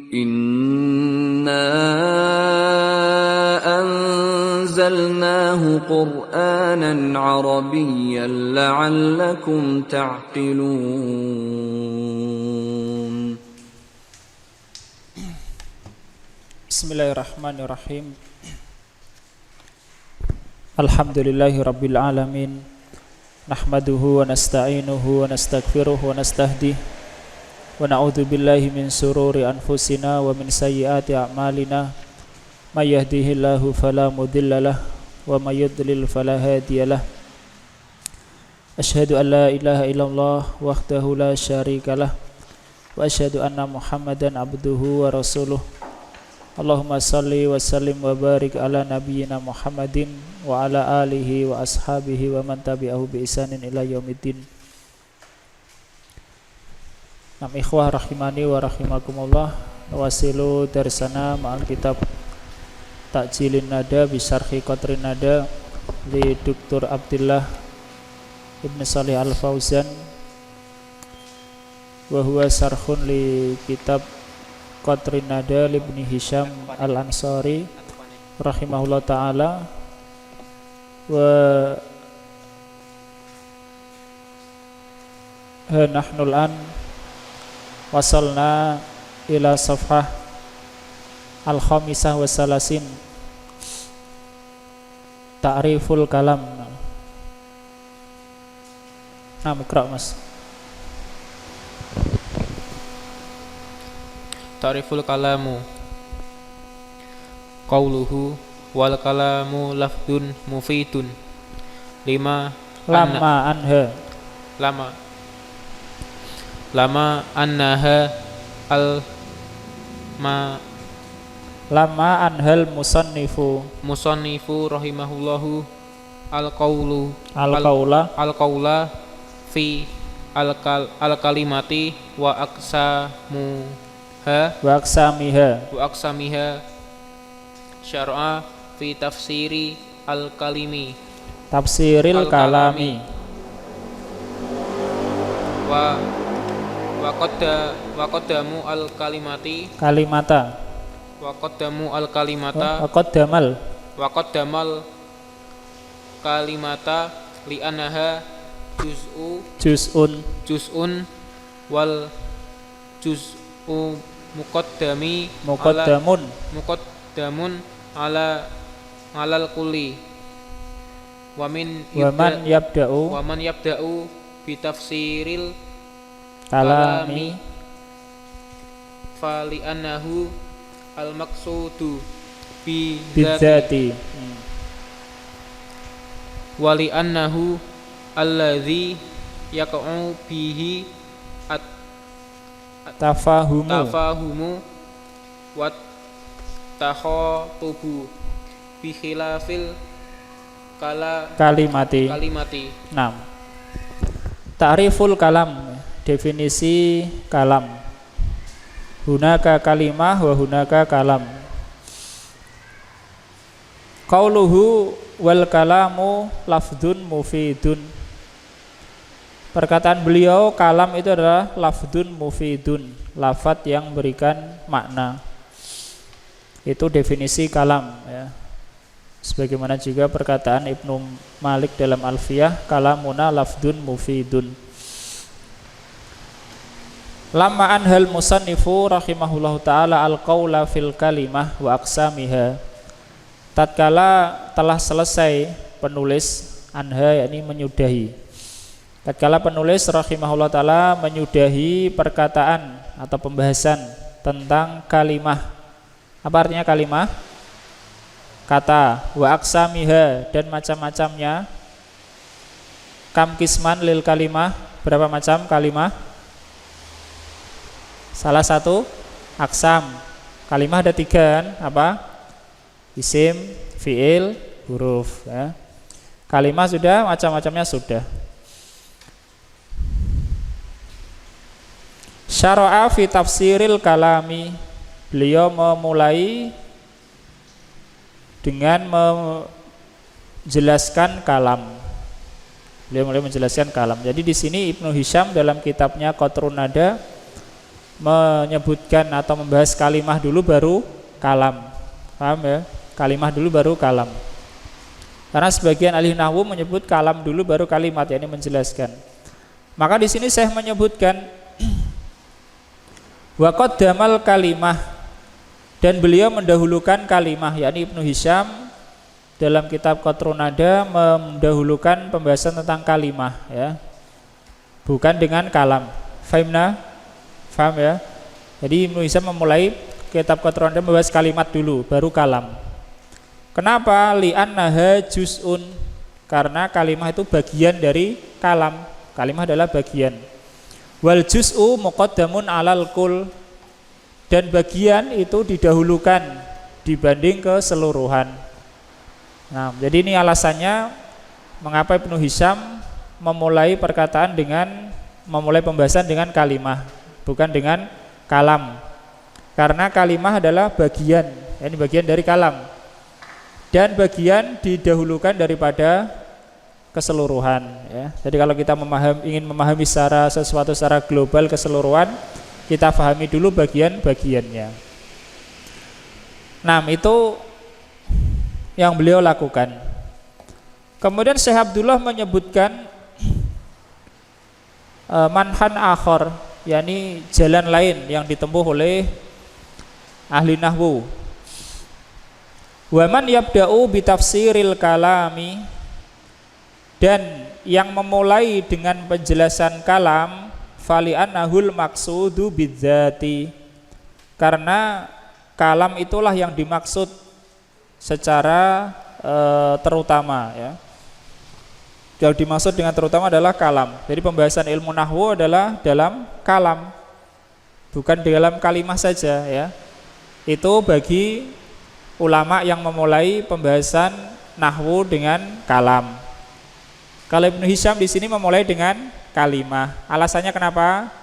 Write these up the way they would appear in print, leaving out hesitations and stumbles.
Inna anzalnahu Qur'anan Arabiyyan la'allakum ta'qilun. Bismillahirrahmanirrahim. Alhamdulillahi rabbil alamin. Nahmaduhu wa nasta'inuhu wa nastaghfiruh wa nastahdihi wa na'udzu billahi min sururi anfusina wa min sayyiati a'malina. May yahdihillahu fala mudhillalah wa may yudlil fala hadiyalah. Asyhadu an la ilaha illallah wahdahu la syarikalah wa asyhadu anna Muhammadan abduhu wa rasuluh. Allahumma salli wa sallim wa barik ala nabiyyina Muhammadin wa ala alihi wa ashabihi wa man tabi'ahu bi ihsanin ila yaumiddin. Nam ikhwah rahimani wa rahimakumullah, wasilu darsana ma'al kitab Ta'jilin Nada bi syarhi Qatrin Nada li Dr. Abdullah Ibn Shalih Al-Fauzan wa huwa syarhun li kitab Qatrin Nada li Ibn Hisham Al-Ansari rahimahullah ta'ala. Wa nahnul an wasalna ila safhah al-khamisah wa salasin, ta'riful kalam. Nah, ikra mas. Ta'riful kalamu. Qauluhu wal kalamu lafdun mufidun lama annaha lama anhal musannifu rahimahullahu al qawla fi al kalimati wa aqsamiha syar'a fi tafsiri al kalimi tafsiril kalami wa qaddamu al kalimati kalimata wa qaddamu al kalimata wa qaddamal kalimata li annaha juz'un wal juz'u muqaddamun alal kulli wa man yabda'u bi tafsiril kalami fali annahu al maqsudu bi dzati wali annahu alladzi yaqa'u bihi tafahumu wa takhatubu bi khilafil kalimati. Nah, ta'riful kalam, definisi kalam. Hunaka kalimah wa hunaka kalam. Qauluhu wal kalamu lafdun mufidun. Perkataan beliau kalam itu adalah lafdun mufidun, lafadz yang berikan makna. Itu definisi kalam ya. Sebagaimana juga perkataan Ibnu Malik dalam Alfiyah, kalamuna lafdun mufidun. Lamma anhal musannifu rahimahullahu ta'ala al-qawla fil kalimah wa aqsamiha. Tatkala telah selesai penulis anha, yakni menyudahi. Tatkala penulis rahimahullah ta'ala menyudahi perkataan atau pembahasan tentang kalimah. Apa artinya kalimah? Kata. Wa aqsamiha, dan macam-macamnya. Kam kisman lil kalimah, berapa macam kalimah? Salah satu aksam. Kalimah ada 3 kan? Apa? Isim, fi'il, huruf ya. Kalimah sudah, macam-macamnya sudah. Syara'a fi tafsiril kalami. Beliau memulai dengan menjelaskan kalam. Beliau mulai menjelaskan kalam. Jadi di sini Ibnu Hisham dalam kitabnya Qatrun Nada menyebutkan atau membahas kalimah dulu baru kalam. Paham ya? Kalimah dulu baru kalam. Karena sebagian ahli nahwu menyebut kalam dulu baru kalimat, yakni menjelaskan. Maka di sini saya menyebutkan wa qaddamal kalimah, dan beliau mendahulukan kalimah, yakni Ibnu Hisham dalam kitab Qatrun Nada mendahulukan pembahasan tentang kalimah ya. Bukan dengan kalam. Fahimna? Faham ya? Jadi Ibnu Hisham memulai kitab Qatrun Nada membahas kalimat dulu baru kalam. Kenapa? Li'annaha juz'un, karena kalimah itu bagian dari kalam. Kalimah adalah bagian. Wal juz'u muqaddamun 'alal kul, dan bagian itu didahulukan dibanding keseluruhan. Nah, jadi ini alasannya mengapa Ibnu Hisham memulai perkataan dengan memulai pembahasan dengan kalimah, bukan dengan kalam. Karena kalimah adalah bagian, ini bagian dari kalam. Dan bagian didahulukan daripada keseluruhan ya. Jadi kalau kita ingin memahami sesuatu secara global keseluruhan, kita pahami dulu bagian-bagiannya. Nah, itu yang beliau lakukan. Kemudian Syekh Abdullah menyebutkan manhan akhor, yakni jalan lain yang ditempuh oleh ahli nahwu. Wa man yabda'u bitafsiril kalami, dan yang memulai dengan penjelasan kalam, fali'annahul maksudu bidzati, karena kalam itulah yang dimaksud secara terutama ya. Yang dimaksud dengan terutama adalah kalam. Jadi pembahasan ilmu nahwu adalah dalam kalam, bukan dalam kalimah saja ya. Itu bagi ulama yang memulai pembahasan nahwu dengan kalam. Kalau Ibnu Hisham di sini memulai dengan kalimah. Alasannya kenapa?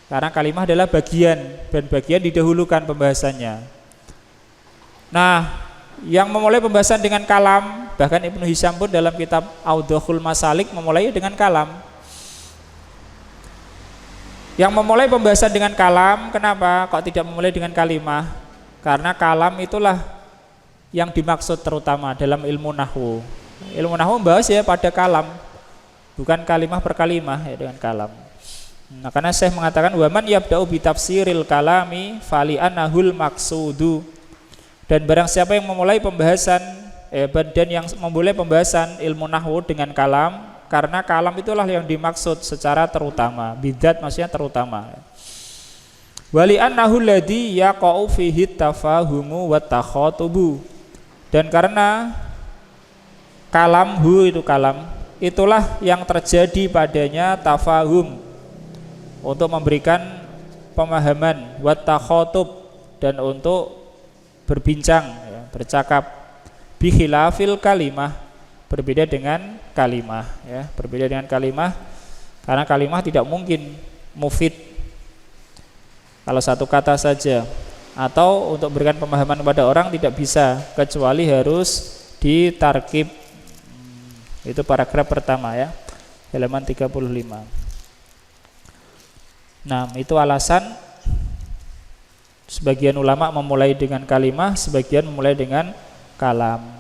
Karena kalimah adalah bagian, dan bagian didahulukan pembahasannya. Nah, yang memulai pembahasan dengan kalam, bahkan Ibnu Hisham pun dalam kitab Audhul Masalik memulai dengan kalam. Yang memulai pembahasan dengan kalam, kenapa? Kok tidak memulai dengan kalimah? Karena kalam itulah yang dimaksud terutama dalam ilmu nahwu. Ilmu nahwu membahas ya pada kalam, bukan kalimah per kalimah ya, dengan kalam. Nah, karena Syekh mengatakan wa man yabda'u bi tafsiril kalami fali'annahul maksudu, dan barang siapa yang memulai pembahasan dan yang memulai pembahasan ilmu nahwu dengan kalam, karena kalam itulah yang dimaksud secara terutama. Bidzat maksudnya terutama. Wali'annahu alladzi yaqa'u fihi tafahumu wa takhatubu, dan karena kalamhu itu kalam, itulah yang terjadi padanya tafahum, untuk memberikan pemahaman, wa takhatub, dan untuk berbincang ya, bercakap, bi khilafil kalimah, berbeda dengan kalimah ya, berbeda dengan kalimah, karena kalimah tidak mungkin mufid kalau satu kata saja, atau untuk berikan pemahaman kepada orang tidak bisa, kecuali harus ditarkib. Itu paragraf pertama ya, halaman 35. Nah, itu alasan sebagian ulama memulai dengan kalimah, sebagian memulai dengan kalam.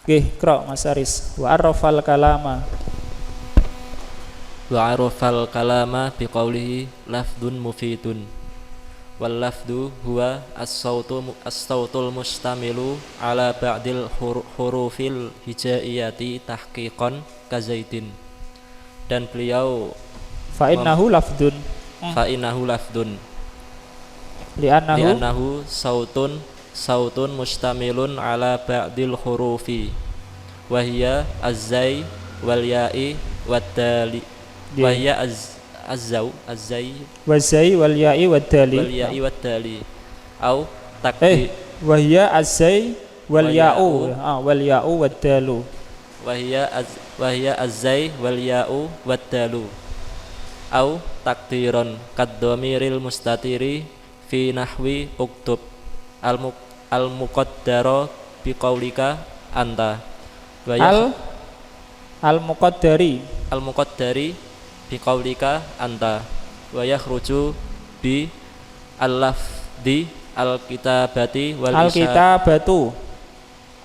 Oke, Qra' Mas Aris. Wa arrafal kalama. Wa arrafal kalama biqaulihi lafdun mufidun. Wal lafdu huwa as-sautul mustamilu ala ba'dil hurufil hijaiyati tahqiqan kazaidin. Dan beliau Fa'innahu lafdun. Fa'innahu lafdun. Li'annahu sautun mustamilun ala ba'dil hurufi wa hiya az-zai wal ya'i wad dali. Wa hiya az-zai wal ya'i wad dali. Au takdi wa hiya az-zai wal ya'u wal ya'u wad dalu. Wa hiya az-zai wal ya'u wad dalu. Au takdiron kaddomiril mustatiri fi nahwi uktub al-muqaddara biqaulika anta al-muqaddari biqaulika anta wa yakhruju bi al-lafdi al-kitabati wal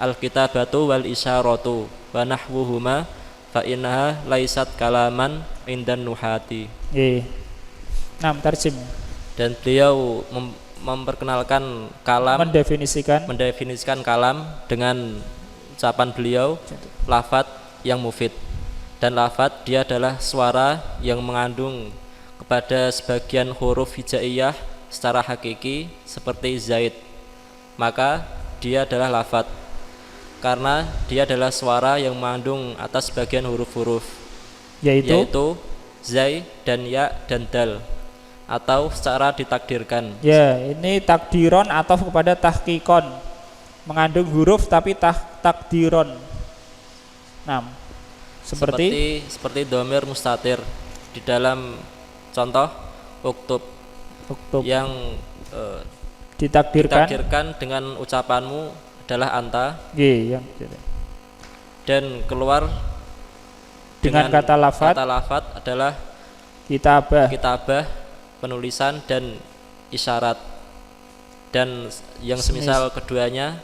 al-kitabatu wal isyaratu wa nahwuhuma fa innaha laisat kalaman indan nuhati. Nah, tarjim. Dan beliau memperkenalkan kalam, mendefinisikan kalam dengan ucapan beliau lafadz yang mufid. Dan lafadz dia adalah suara yang mengandung kepada sebagian huruf hijaiyah secara hakiki seperti zaid, maka dia adalah lafadz karena dia adalah suara yang mengandung atas sebagian huruf-huruf yaitu zai dan ya dan dal, atau secara ditakdirkan. Ya, ini takdiron atau kepada tahkikon, mengandung huruf tapi takdiron. Nah, seperti dhamir mustatir di dalam contoh uktub yang ditakdirkan dengan ucapanmu adalah anta. Dan keluar dengan kata lafadz adalah kitabah penulisan dan isyarat, dan yang semisal keduanya,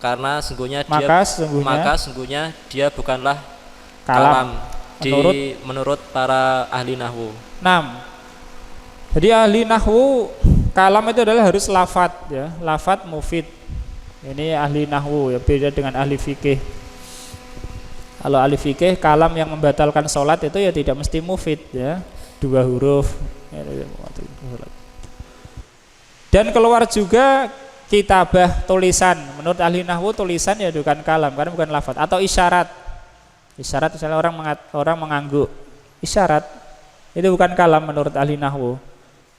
karena sungguhnya dia bukanlah kalam menurut para ahli nahwu. Jadi ahli nahwu kalam itu adalah harus lafadz ya, lafadz mufid. Ini ahli nahwu ya, beda dengan ahli fikih. Kalau ahli fikih kalam yang membatalkan sholat itu ya tidak mesti mufid ya, 2 huruf. Dan keluar juga kitabah tulisan. Menurut ahli nahwu tulisan ya bukan kalam karena bukan lafadz, atau isyarat. Isyarat misalnya orang mengangguk, isyarat itu bukan kalam menurut ahli nahwu,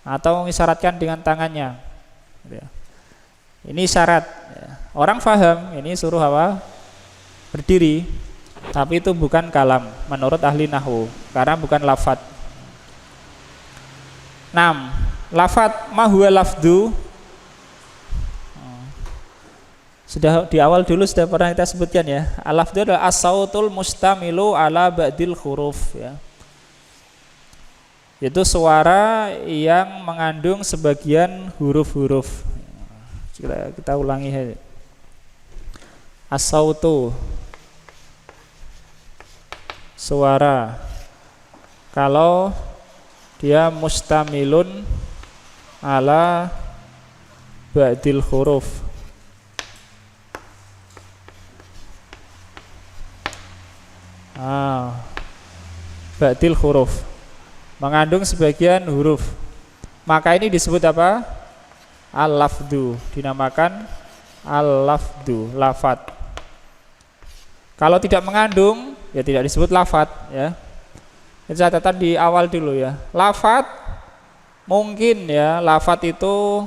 atau mengisyaratkan dengan tangannya. Ini isyarat. Orang faham ini suruh apa? Berdiri. Tapi itu bukan kalam menurut ahli nahwu karena bukan lafadz. 6. Lafadz ma huwa lafdu. Sudah di awal dulu sudah pernah kita sebutkan ya. Al-lafdu adalah as-sautul mustamilu ala ba'dil huruf ya. Itu suara yang mengandung sebagian huruf-huruf. Kita ulangi saja. As-sautu suara kalau dia mustamilun ala ba'dil huruf. Ba'dil huruf mengandung sebagian huruf, maka ini disebut apa? Al-lafdu, dinamakan al-lafdu, lafadz. Kalau tidak mengandung ya tidak disebut lafadz ya. Itu catatan di awal dulu ya. Lafadz mungkin ya, lafadz itu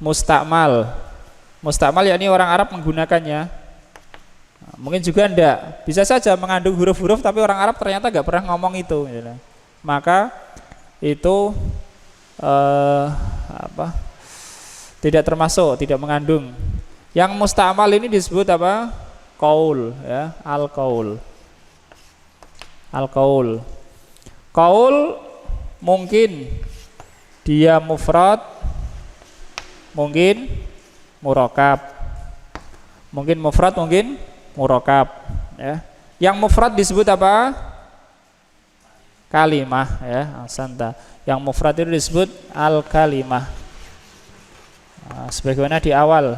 mustakmal. Mustakmal yakni orang Arab menggunakannya. Mungkin juga enggak, bisa saja mengandung huruf-huruf tapi orang Arab ternyata enggak pernah ngomong itu gitu. Maka itu tidak termasuk, tidak mengandung. Yang mustakmal ini disebut apa? Qaul ya, al-qaul. Al-qaul. Qaul mungkin dia mufrad, mungkin murakkab. Mungkin mufrad, mungkin murakkab ya. Yang mufrad disebut apa? Kalimah ya, asanta. Yang mufrad itu disebut al-kalimah. Sebagaimana di awal.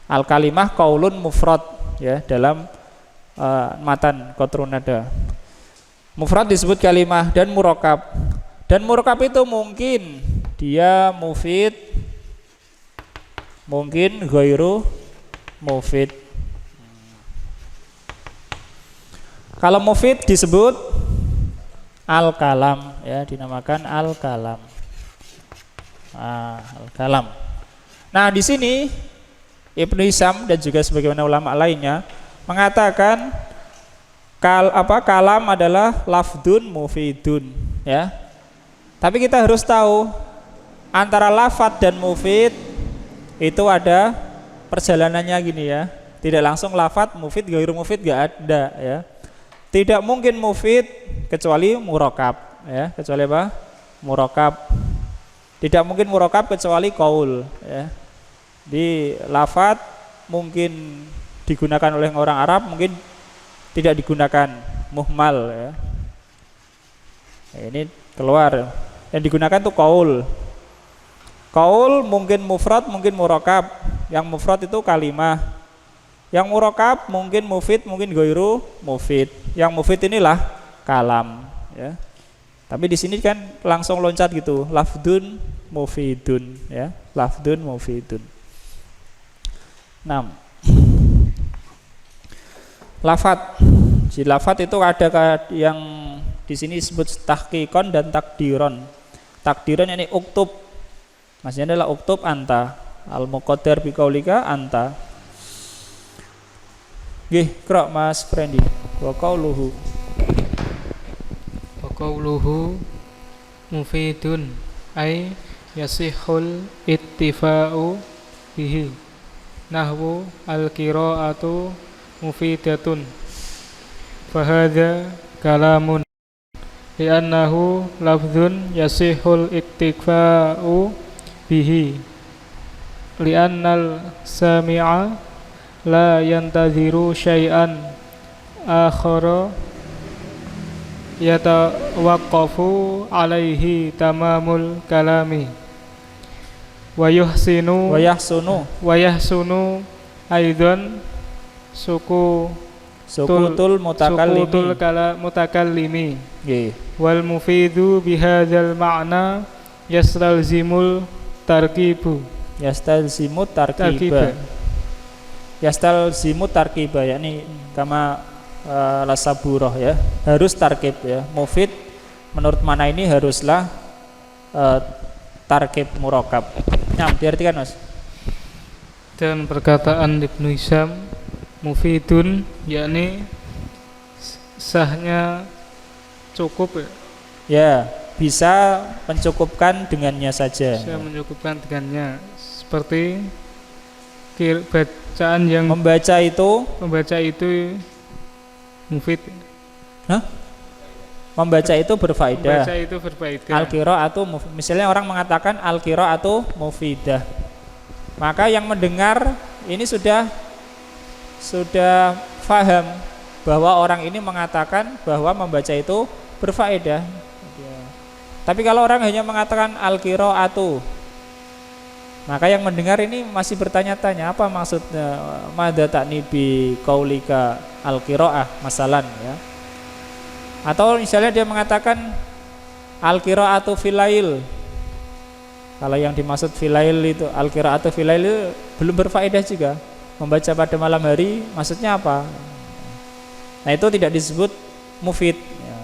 Al-kalimah qaulun mufrad ya, dalam matan qatrun nada. Mufrad disebut kalimah dan murakkab. Dan murakkab itu mungkin dia mufid, mungkin ghairu mufid. Kalau mufid disebut al-kalam ya, dinamakan al-kalam. Al-kalam. Nah, di sini Ibnu Hisham dan juga sebagaimana ulama lainnya mengatakan kalam adalah lafdun mufidun ya. Tapi kita harus tahu antara lafadz dan mufid itu ada perjalanannya gini ya. Tidak langsung lafadz mufid ghairu mufid enggak ada ya. Tidak mungkin mufid kecuali murakab, ya. Kecuali apa? Murakab. Tidak mungkin murakab kecuali qaul, ya. Di lafadz mungkin digunakan oleh orang Arab, mungkin tidak digunakan, muhmal, ya. Nah, ini keluar. Yang digunakan tuh qaul. Qaul mungkin mufrad, mungkin murakab. Yang mufrad itu kalimah. Yang murakab mungkin mufid, mungkin ghairu mufid. Yang mufid inilah kalam, ya. Tapi di sini kan langsung loncat gitu, lafdun mufidun, ya. Lafdun mufidun. 6. Lafat. Di lafat itu ada yang di sini disebut tahqiqon dan takdiron. Takdiron ini uktub. Maksudnya adalah uktub anta. Al-muqaddar bi qaulika anta. Nggih, Krok Mas Prendi. Wa qauluhu mufidun ay yasihul ittifa'u bihi nahwu al-qira'atu mufidatun fahadha kalamun li'annahu lafzun yasihul ittifa'u bihi li'annal sami'a la yantaziru syai'an akhara yatawaqqafu alaihi tamamul kalami wa yahsunu aidan sukutul mutakallimi wal mufidu bihadzal ma'na yastalzimul tarkiba yakni kama lasaburoh, ya, harus tarkib, ya. Mufid menurut mana ini haruslah tarkib murakab. Nah, diartikan Mas. Dan perkataan Ibnu Hisham mufidun yakni sahnya cukup, ya, bisa mencukupkan dengannya saja. Bisa mencukupkan dengannya, seperti bacaan yang membaca itu mufid. Hah? Membaca itu berfaedah. Membaca itu berfaedah. Al-qira'atu misalnya orang mengatakan al-qira'atu mufidah. Maka yang mendengar ini sudah faham bahwa orang ini mengatakan bahwa membaca itu berfaedah. Tapi kalau orang hanya mengatakan al-qira'atu, maka yang mendengar ini masih bertanya-tanya apa maksudnya madza ta'ni bi qaulika al-qira'ah masalan, ya. Atau misalnya dia mengatakan al-qira'atu filail. Kalau yang dimaksud filail itu al-qira'atu filail belum berfaedah juga. Membaca pada malam hari maksudnya apa? Nah, itu tidak disebut mufid, ya.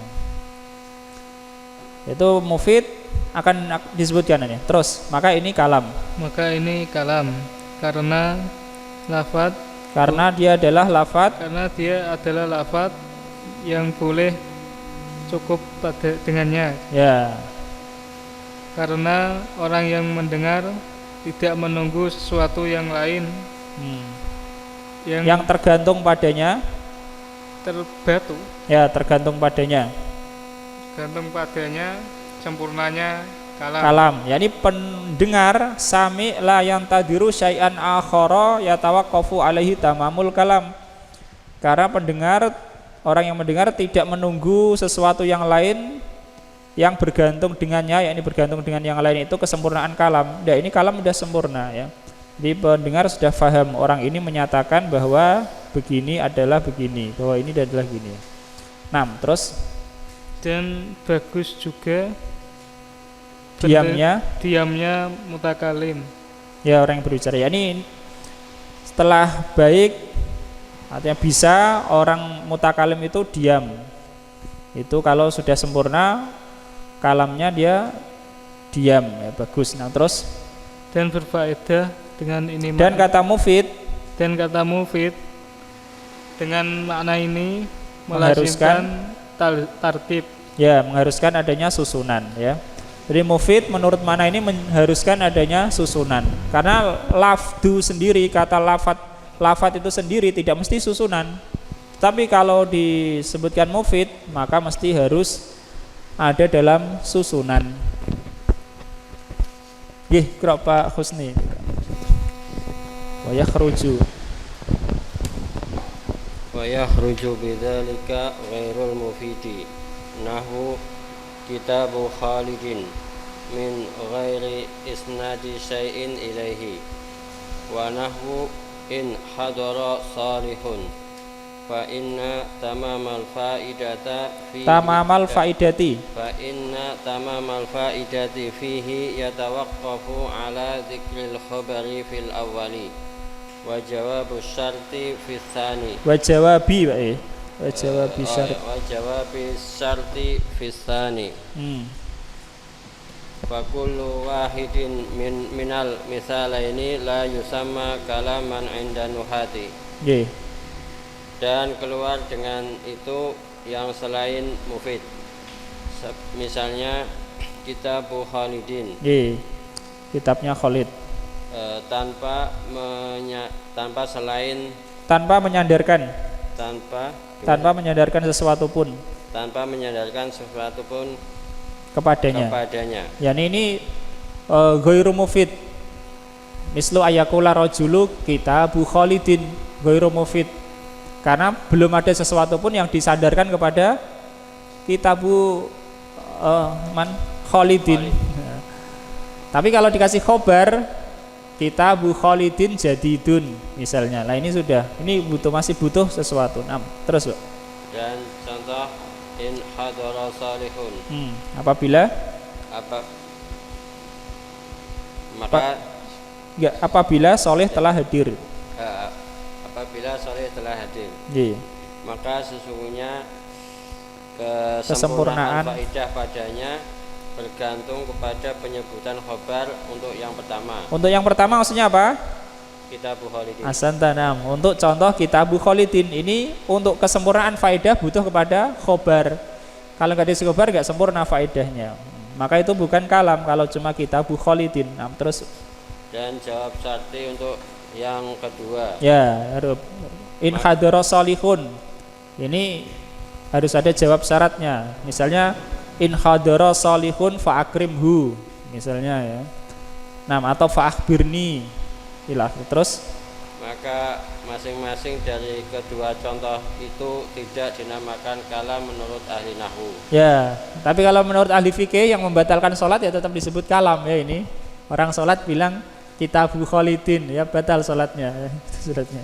Itu mufid akan disebutkan ini. Terus, maka ini kalam karena lafaz, karena dia adalah lafaz yang boleh cukup dengannya, ya. Karena orang yang mendengar tidak menunggu sesuatu yang lain yang tergantung padanya, terbatu, ya, tergantung padanya sempurnanya kalam. Yani pendengar sami la yantadiru syai'an akhara yatawaqqafu alaihi tamamul kalam. Karena orang yang mendengar tidak menunggu sesuatu yang lain yang bergantung dengannya, yakni bergantung dengan yang lain itu kesempurnaan kalam. Nah, ini kalam sudah sempurna, ya. Jadi pendengar sudah faham orang ini menyatakan bahwa begini adalah begini, bahwa ini adalah gini. 6. Terus dan bagus juga diamnya mutakalim, ya, orang yang berbicara. Ya, ini setelah baik artinya bisa orang mutakalim itu diam. Itu kalau sudah sempurna kalamnya dia diam, ya, bagus. Nah, terus dan berfaedah dengan ini dan kata mufid dengan makna ini melazimkan tartib, ya, mengharuskan adanya susunan, ya. Jadi mufid menurut mana ini mengharuskan adanya susunan. Karena lafdu sendiri, kata lafat itu sendiri tidak mesti susunan. Tapi kalau disebutkan mufid maka mesti harus ada dalam susunan. Nggih, kira Pak Husni. Wa yakhruju bidzalika ghairul mufidi nahu kitabu Khalidin min ghairi isnadi syai'in ilaihi wa nahwu in hadara salihun fa inna tamamal faidati fihi yatawaqqafu ala dzikril khabari fil awwali wa jawabu syarti fi tsani wa jawabi syarti fi tsani fa kullu wahidin minal misalaini la yusamma kalaman 'inda nuhati. Nggih. Dan keluar dengan itu yang selain mufid. Misalnya Kitabu Khalidin. Nggih. Kitabnya Khalid. Tanpa menyandarkan sesuatu pun kepadanya. Yani ini ghairu mufid. Mislu ayakula rajulu kitabu Khalidin ghairu mufid. Karena belum ada sesuatu pun yang disandarkan kepada kitabu Khalidin. Tapi kalau dikasih khobar Kitabu Khalidin jadidun misalnya. Nah ini sudah, ini masih butuh sesuatu. Nah, terus Pak. Dan contoh in hadara salihun. Apabila soleh telah hadir. Apabila soleh telah hadir. Iya. Maka sesungguhnya kesempurnaan faidah padanya bergantung kepada penyebutan khobar untuk yang pertama. Untuk yang pertama maksudnya apa? Kitabu Khalidin. Asantanam. Untuk contoh Kitabu Khalidin ini untuk kesempurnaan faedah butuh kepada khobar. Kalau nggak ada khobar nggak sempurna faedahnya. Maka itu bukan kalam kalau cuma Kitabu Khalidin. Nah, terus dan jawab syarti untuk yang kedua. Ya, in hadara salihun. Ini harus ada jawab syaratnya. Misalnya in hadara salihun fa akrimhu misalnya ya. Nah, atau fa akhbirni ilah. Terus maka masing-masing dari kedua contoh itu tidak dinamakan kalam menurut ahli nahwu. Ya, tapi kalau menurut ahli fikih yang membatalkan sholat ya tetap disebut kalam ya. Ini orang sholat bilang Kitabu Khalidin ya batal sholatnya ya, suratnya.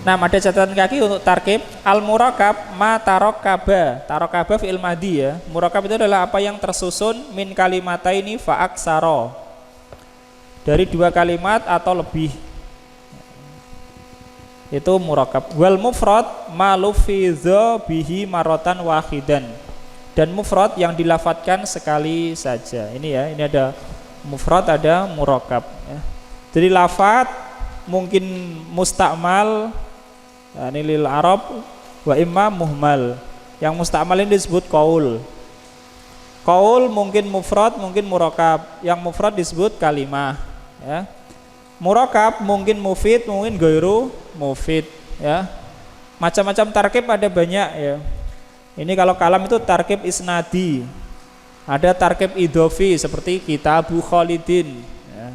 Nah, ada catatan kaki untuk tarkib al-murakab ma tarokaba fi'il madhi ya. Murakab itu adalah apa yang tersusun min kalimataini fa aksara. Dari dua kalimat atau lebih. Itu murakab. Wal mufrad ma lufiza bihi maratan wahidan. Dan mufrad yang dilafatkan sekali saja. Ini ya, ini ada mufrad, ada murakab ya. Jadi lafat mungkin mustakmal ini lil Arab wa imma muhmal. Yang mustakmal ini disebut qaul. Qaul mungkin mufrad, mungkin murakab. Yang mufrad disebut kalimah ya. Murakab mungkin mufid, mungkin ghairu mufid ya. Macam-macam tarkib ada banyak ya. Ini kalau kalam itu tarkib isnadi. Ada tarkib idhofi seperti Kitabu Khalidin ya.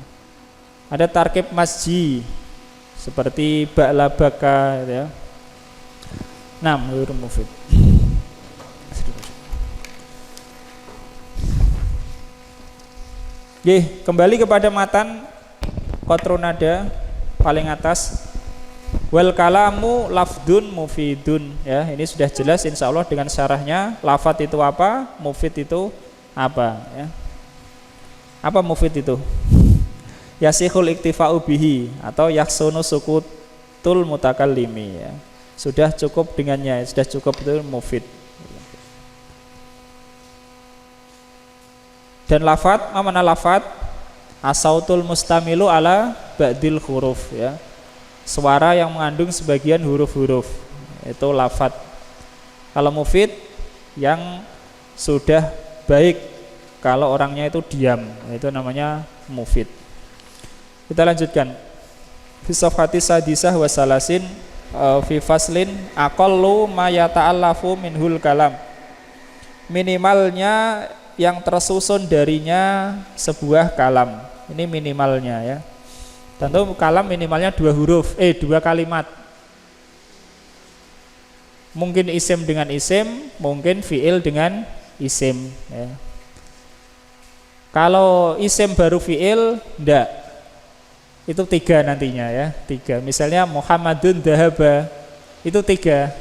Ada tarkib masji seperti ba'labaka ya. Ghairu mufid. Kembali kepada matan qatrun nada paling atas. Wal kalamu lafdun mufidun ya. Ini sudah jelas insyaallah dengan syarahnya. Lafat itu apa? Mufid itu apa ya? Apa mufid itu? Yasihul iktifa'u bihi atau yaksunu sukutul mutakallimi ya. Sudah cukup dengannya, sudah cukup itu mufid. Dan lafat, mana lafat? Asautul mustamilu ala ba'dil huruf ya. Suara yang mengandung sebagian huruf-huruf. Itu lafat. Kalau mufid yang sudah baik, kalau orangnya itu diam, itu namanya mufid. Kita lanjutkan. Fi safhati sadisah wa salasin fi faslin aqallu ma yata'allafu minhul kalam. Minimalnya yang tersusun darinya sebuah kalam. Ini minimalnya ya. Tentu kalam minimalnya 2 huruf, 2 kalimat. Mungkin isim dengan isim, mungkin fi'il dengan isim ya. Kalau isim baru fi'il, enggak. Itu 3 nantinya ya, 3. Misalnya Muhammadun dhahaba, itu 3.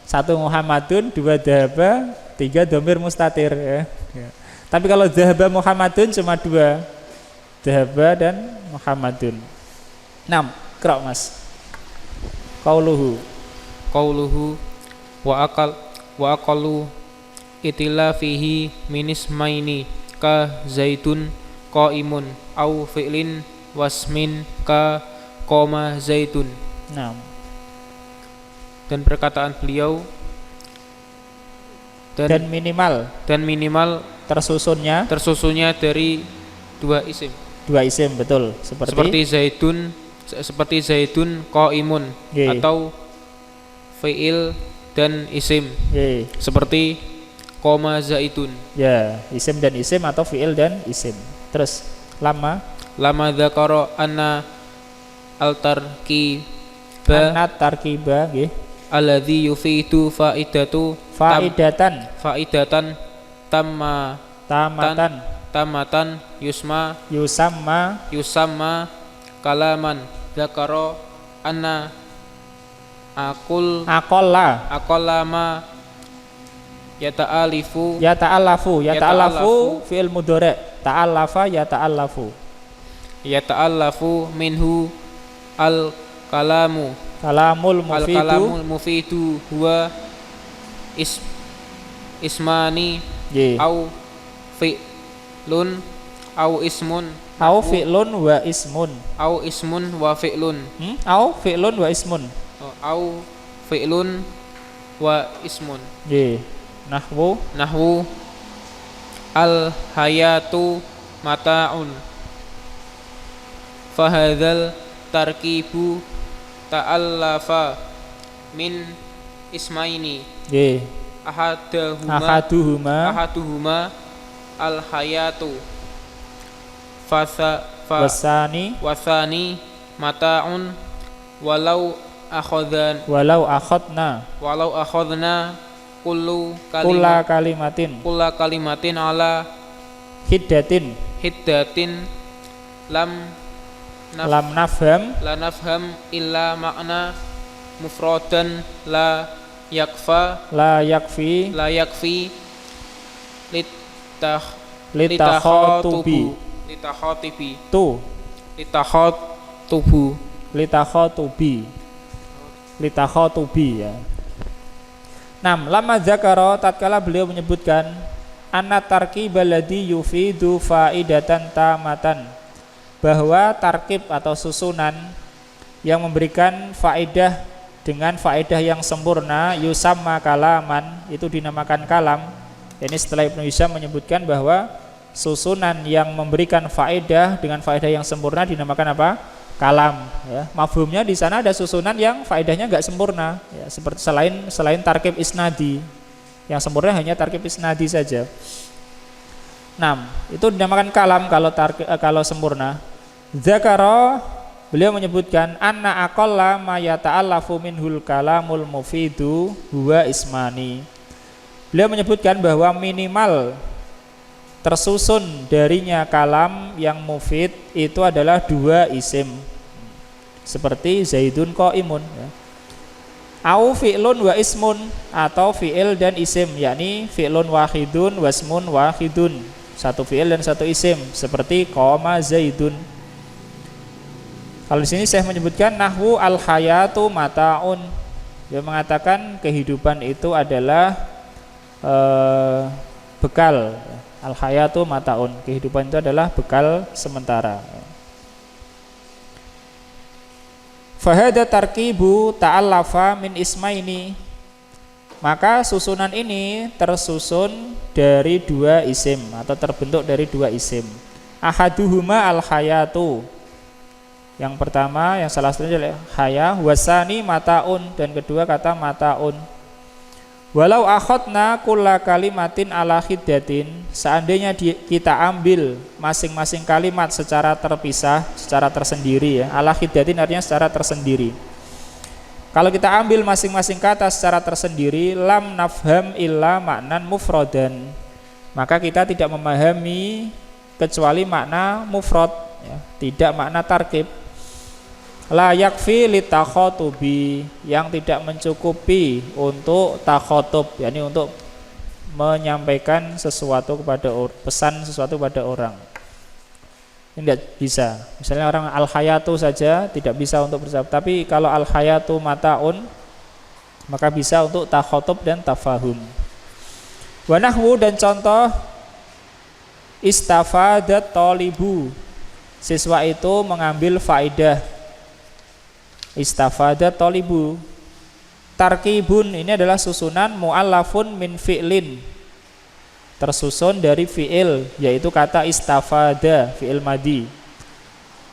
1 Muhammadun, 2 dhahaba, 3 dhamir mustatir ya. Tapi kalau dhahaba Muhammadun cuma 2, dhahaba dan Muhammadun. 6, qra' Mas. Qauluhu wa aqallu itila fihi minismaini ka zaitun qaimun au fi'lin wasmin ka qoma zaitun. Dan perkataan beliau dan minimal tersusunnya dari 2 isim. 2 isim, betul. Seperti zaitun qaimun atau fi'il dan isim. Seperti qoma zaitun. Ya, isim dan isim atau fi'il dan isim. Terus lama dzakara anna tarkiba nggih alladzi yufidu faidatan tamatan yusamma kalaman dzakara anna aqallama yata'allafu fi'il mudhari', yata'allafu minhu kalamul mufidu huwa ismani au fi'lun au ismun au fi'lun wa ismun au ismun wa fi'lun au fi'lun wa ismun au fi'lun wa ismun. Nahwu al hayatu mata'un fahadzal tarkibu ta'allafa min ismaini ahaduhuma al hayatu wasani mata'un walau akhadna kulla kalimatin ala hiddatin lam nafham illa makna mufradan la yakfi litakhatubi ya. 6. Lama zakara, tatkala beliau menyebutkan anna tarkibal ladzi yufidu faidatan tamatan, bahwa tarkib atau susunan yang memberikan faedah dengan faedah yang sempurna yusamma kalaman, itu dinamakan kalam. Ini setelah Ibnu Hisham menyebutkan bahwa susunan yang memberikan faedah dengan faedah yang sempurna dinamakan apa? Kalam ya. Mafhumnya di sana ada susunan yang faedahnya enggak sempurna ya, seperti selain tarkib isnadi. Yang sempurna hanya tarkib isnadi saja. 6. Itu dinamakan kalam kalau sempurna. Zakara, beliau menyebutkan anna aqalla ma yata'allafu minhul kalamul mufidu huwa ismani. Beliau menyebutkan bahwa minimal tersusun darinya kalam yang mufid itu adalah 2 isim, seperti zaidun qaimun ya. Au fi'lun wa ismun, atau fi'il dan isim, yakni fi'lun wahidun wasmun wahidun, 1 fi'il dan 1 isim, seperti qama zaidun. Kalau di sini saya menyebutkan nahwu al hayatu mataun, dia mengatakan kehidupan itu adalah bekal. Al hayatu mataun, kehidupan itu adalah bekal sementara. Fahada tarkibu ta'allafa min ismaini, maka susunan ini tersusun dari 2 isim atau terbentuk dari 2 isim. Ahaduhuma al hayatu, Yang pertama, yang salah satunya adalah haya, wasani mataun, dan kedua kata mataun. Walau akhadna kulla kalimatin ala khiddatin, seandainya kita ambil masing-masing kalimat secara terpisah, secara tersendiri ya. Ala khiddatin artinya secara tersendiri. Kalau kita ambil masing-masing kata secara tersendiri, lam nafham illa maknan mufrodan, maka kita tidak memahami kecuali makna mufrad ya, tidak makna tarkib. La yakfi litakhotubi, yang tidak mencukupi untuk takhotub, yakni untuk menyampaikan sesuatu kepada pesan sesuatu kepada orang. Ini tidak bisa. Misalnya orang al-hayatu saja tidak bisa untuk bersabda, tapi kalau al-hayatu mataun maka bisa untuk takhotub dan tafahum. Wa nahwu, dan contoh istafadat tolibu, siswa itu mengambil faidah. Istafadat tolibu. Tarkibun, ini adalah susunan mu'allafun min fi'lin, tersusun dari fi'il, yaitu kata istafada, fi'il madi.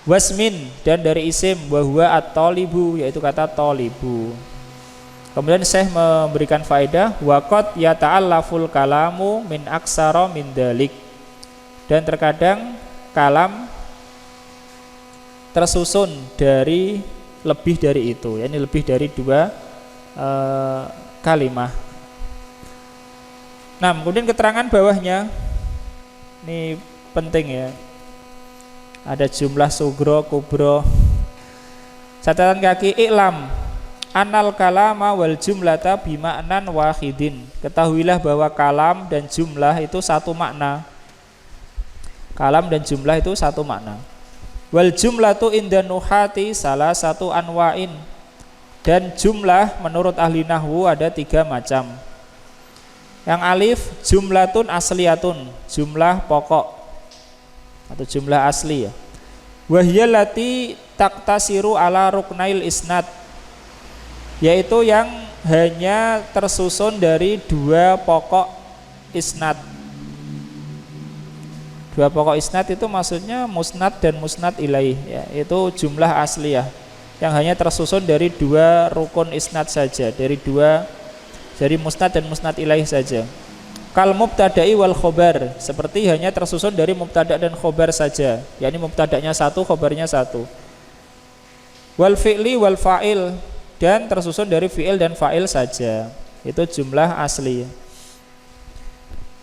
Wasmin, dan dari isim, wahwa at-tolibu, yaitu kata tolibu. Kemudian Syekh memberikan faedah, waqad yata'allaful kalamu min aksara min dalik, dan terkadang kalam tersusun dari lebih dari itu, yakni lebih dari dua kalimah. Nah, kemudian keterangan bawahnya ini penting ya. Ada jumlah sugro, kubro. Catatan kaki, iklam anal kalama wal jumlata bima'nan wahidin. Ketahuilah bahwa kalam dan jumlah itu satu makna. Kalam dan jumlah itu satu makna. Wal jumlatu inda nuhati salah satu anwa'in, dan jumlah menurut ahli nahwu ada 3 macam. Yang alif, jumlatun asliyatun, jumlah pokok atau jumlah asli ya. Wahyallati taktasiru ala ruknail isnad, yaitu yang hanya tersusun dari 2 pokok isnad. 2 pokok isnad itu maksudnya musnad dan musnad ilaih ya, itu jumlah asliyah yang hanya tersusun dari 2 rukun isnad saja, dari musnad dan musnad ilaih saja. Kal mubtada'i wal khobar, seperti hanya tersusun dari mubtada dan khobar saja, yakni mubtadanya 1, khobarnya 1. Wal fi'li wal fa'il, dan tersusun dari fi'il dan fa'il saja, itu jumlah asli.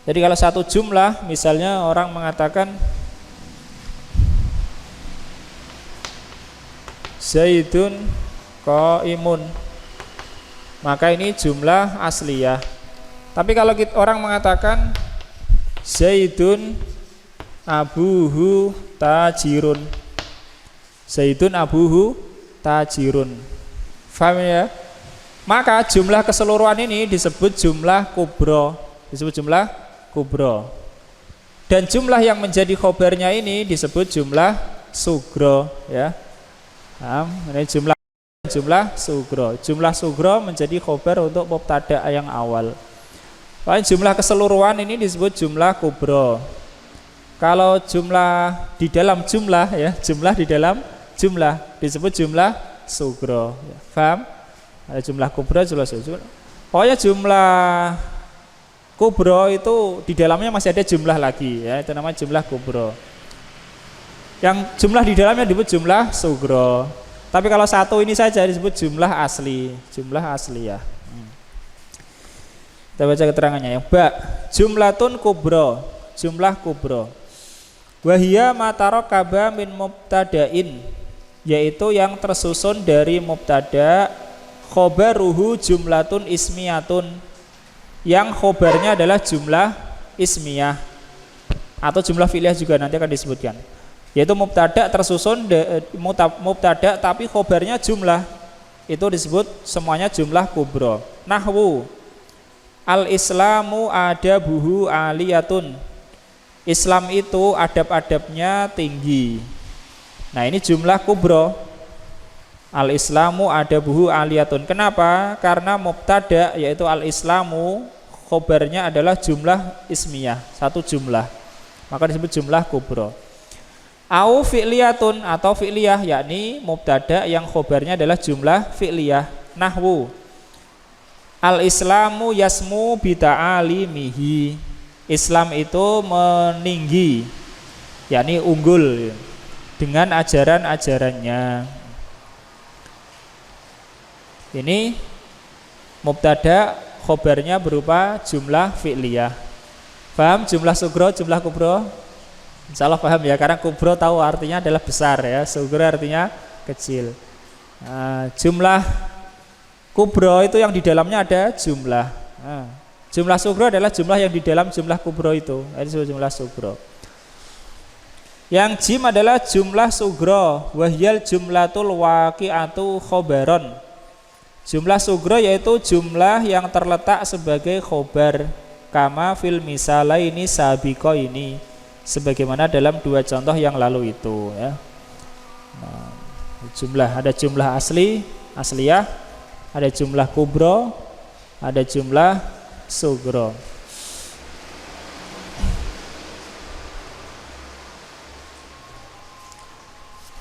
Jadi kalau satu jumlah, misalnya orang mengatakan Zaidun qaimun, maka ini jumlah asliyah. Tapi kalau orang mengatakan Zaidun abuhu tajirun, Zaidun abuhu tajirun, paham ya? Maka jumlah keseluruhan ini disebut jumlah kubro, disebut jumlah kubro. Dan jumlah yang menjadi khobarnya ini disebut jumlah sugro ya. Nah, ini jumlah sugro. Jumlah sugro menjadi khobar untuk mubtada yang awal. Lain jumlah keseluruhan ini disebut jumlah kubro. Kalau jumlah di dalam jumlah ya, jumlah di dalam jumlah disebut jumlah sugro ya. Paham? Ada jumlah kubro, jumlah sugro. Pokoknya jumlah kubro itu di dalamnya masih ada jumlah lagi ya, itu namanya jumlah kubro. Yang jumlah di dalamnya disebut jumlah sugro. Tapi kalau satu ini saja disebut jumlah asli, jumlah asli ya. Kita baca keterangannya yang ba, jumlatun kubro, jumlah kubro. Wahia matarokaba min mubtadain, yaitu yang tersusun dari mubtada, khobaruhu jumlatun ismiyatun, yang khobarnya adalah jumlah ismiyah atau jumlah fi'liyah juga nanti akan disebutkan, yaitu mubtada tersusun mubtada tapi khobarnya jumlah, itu disebut semuanya jumlah kubro. Nahwu al-islamu adabuhu aliyatun, Islam itu adab-adabnya tinggi. Nah ini jumlah kubro. Al-islamu adabuhu aliyatun. Kenapa? Karena mubtada yaitu al-islamu, khobarnya adalah jumlah ismiyah, satu jumlah, maka disebut jumlah kubro. Au fi'liyatun atau fi'liyah, yakni mubtada yang khobarnya adalah jumlah fi'liyah. Nahwu al-islamu yasmu bita'alimihi. Islam itu meninggi, yakni unggul dengan ajaran-ajarannya. Ini mubtada khobarnya berupa jumlah fi'liyah. Paham jumlah sugro, jumlah kubro? Insyaallah paham ya, karena kubro tahu artinya adalah besar ya, sugro artinya kecil. Nah, jumlah kubro itu yang di dalamnya ada jumlah. Nah, jumlah sugro adalah jumlah yang di dalam jumlah kubro itu jumlah sugro. Yang jim adalah jumlah sugro, wahyal jumlatul waqi'atu khobaron. Jumlah sugro yaitu jumlah yang terletak sebagai khobar, kama fil misalaini sabiqo ini, sebagaimana dalam dua contoh yang lalu itu ya. Nah, ada jumlah asli, asliyah, ada jumlah kubro, ada jumlah sugro.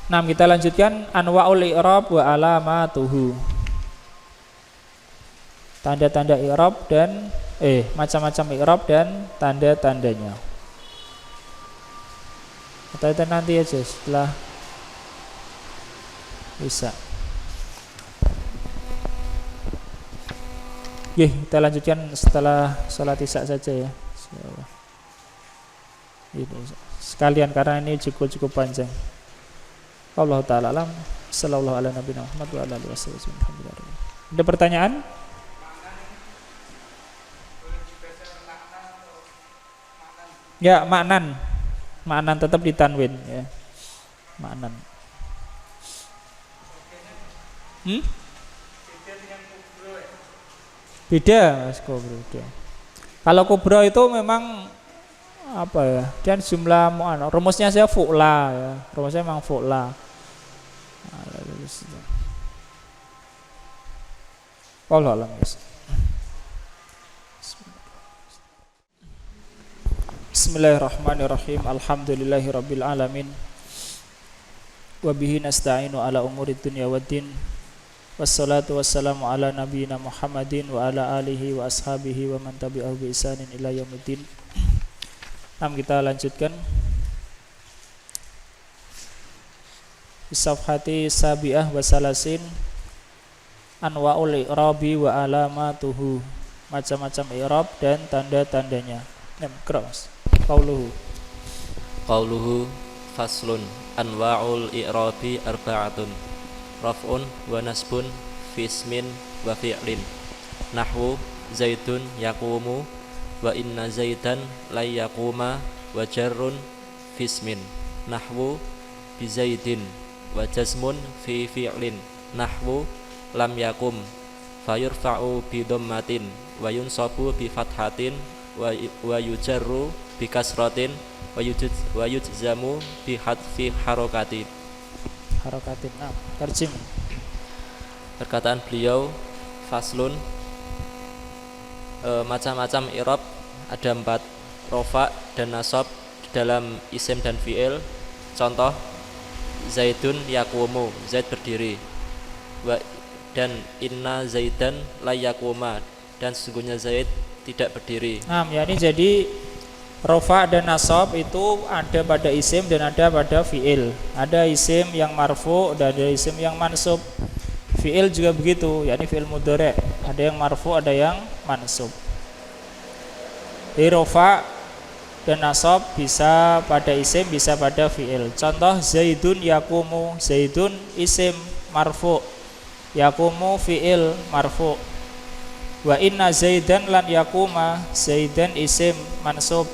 Nah, kita lanjutkan anwa'ul i'rab wa alamatuhu. Tanda-tanda i'rab dan macam-macam i'rab dan tanda-tandanya. Atau itu nanti aja setelah bisa. Oke, kita lanjutkan setelah sholat isya saja ya. Ini sekalian karena ini cukup panjang. Allah taala alam. Sallallahu ala nabiyina Muhammad wa ala alihi wasallam. Ada pertanyaan? Ya, maknan. Maknan tetap ditanwin ya. Maknan. Beda Mas kubro. Kalau kubro itu memang apa ya? Dan jumlah rumusnya saya fu'la ya. Rumusnya memang fu'la. Allah alam. Bismillahirrahmanirrahim. Alhamdulillahirabbil alamin. Wa bihi nasta'inu ala umurid dunya waddin. Wassalatu wassalamu ala nabiyyina Muhammadin wa ala alihi wa ashabihi wa man tabi'ahu bi ihsanin ila yaumiddin. Kita lanjutkan. Safhati sabi'ah wa salasin anwa'ul i'rabi wa alamatuhu. Macam-macam i'rab dan tanda-tandanya. Cross. Qauluhu faslun anwa'ul i'rabi arba'atun raf'un wa nasbun fi ismin wa fi'lin nahwu zaidun yaqumu wa inna zaidan la yaquma wa jarrun fi ismin nahwu bi zaidin wa jazmun fi fi'lin nahwu lam yakum fayurfa'u bi dhammatin wa yunsabu bi fathatin wa yujarru bi kasratin wa yujzamu bi hadfi harakatin. Nah, terjem. Perkataan beliau faslun, macam-macam i'rab ada 4, rofa dan nasab dalam isim dan fi'il. Contoh zaidun yaqumu, zaid berdiri, dan inna zaidan la yaquma, dan sesungguhnya zaid tidak berdiri. Nah, ya ini jadi rofa dan nasab itu ada pada isim dan ada pada fi'il. Ada isim yang marfu dan ada isim yang mansub. Fi'il juga begitu, yakni fi'il mudhari'. Ada yang marfu, ada yang mansub. Di rofa dan nasab bisa pada isim, bisa pada fi'il. Contoh zaidun yaqumu, zaidun isim marfu, yaqumu fi'il marfu. Wa inna zaidan lan yaquma, zaidan isim mansub,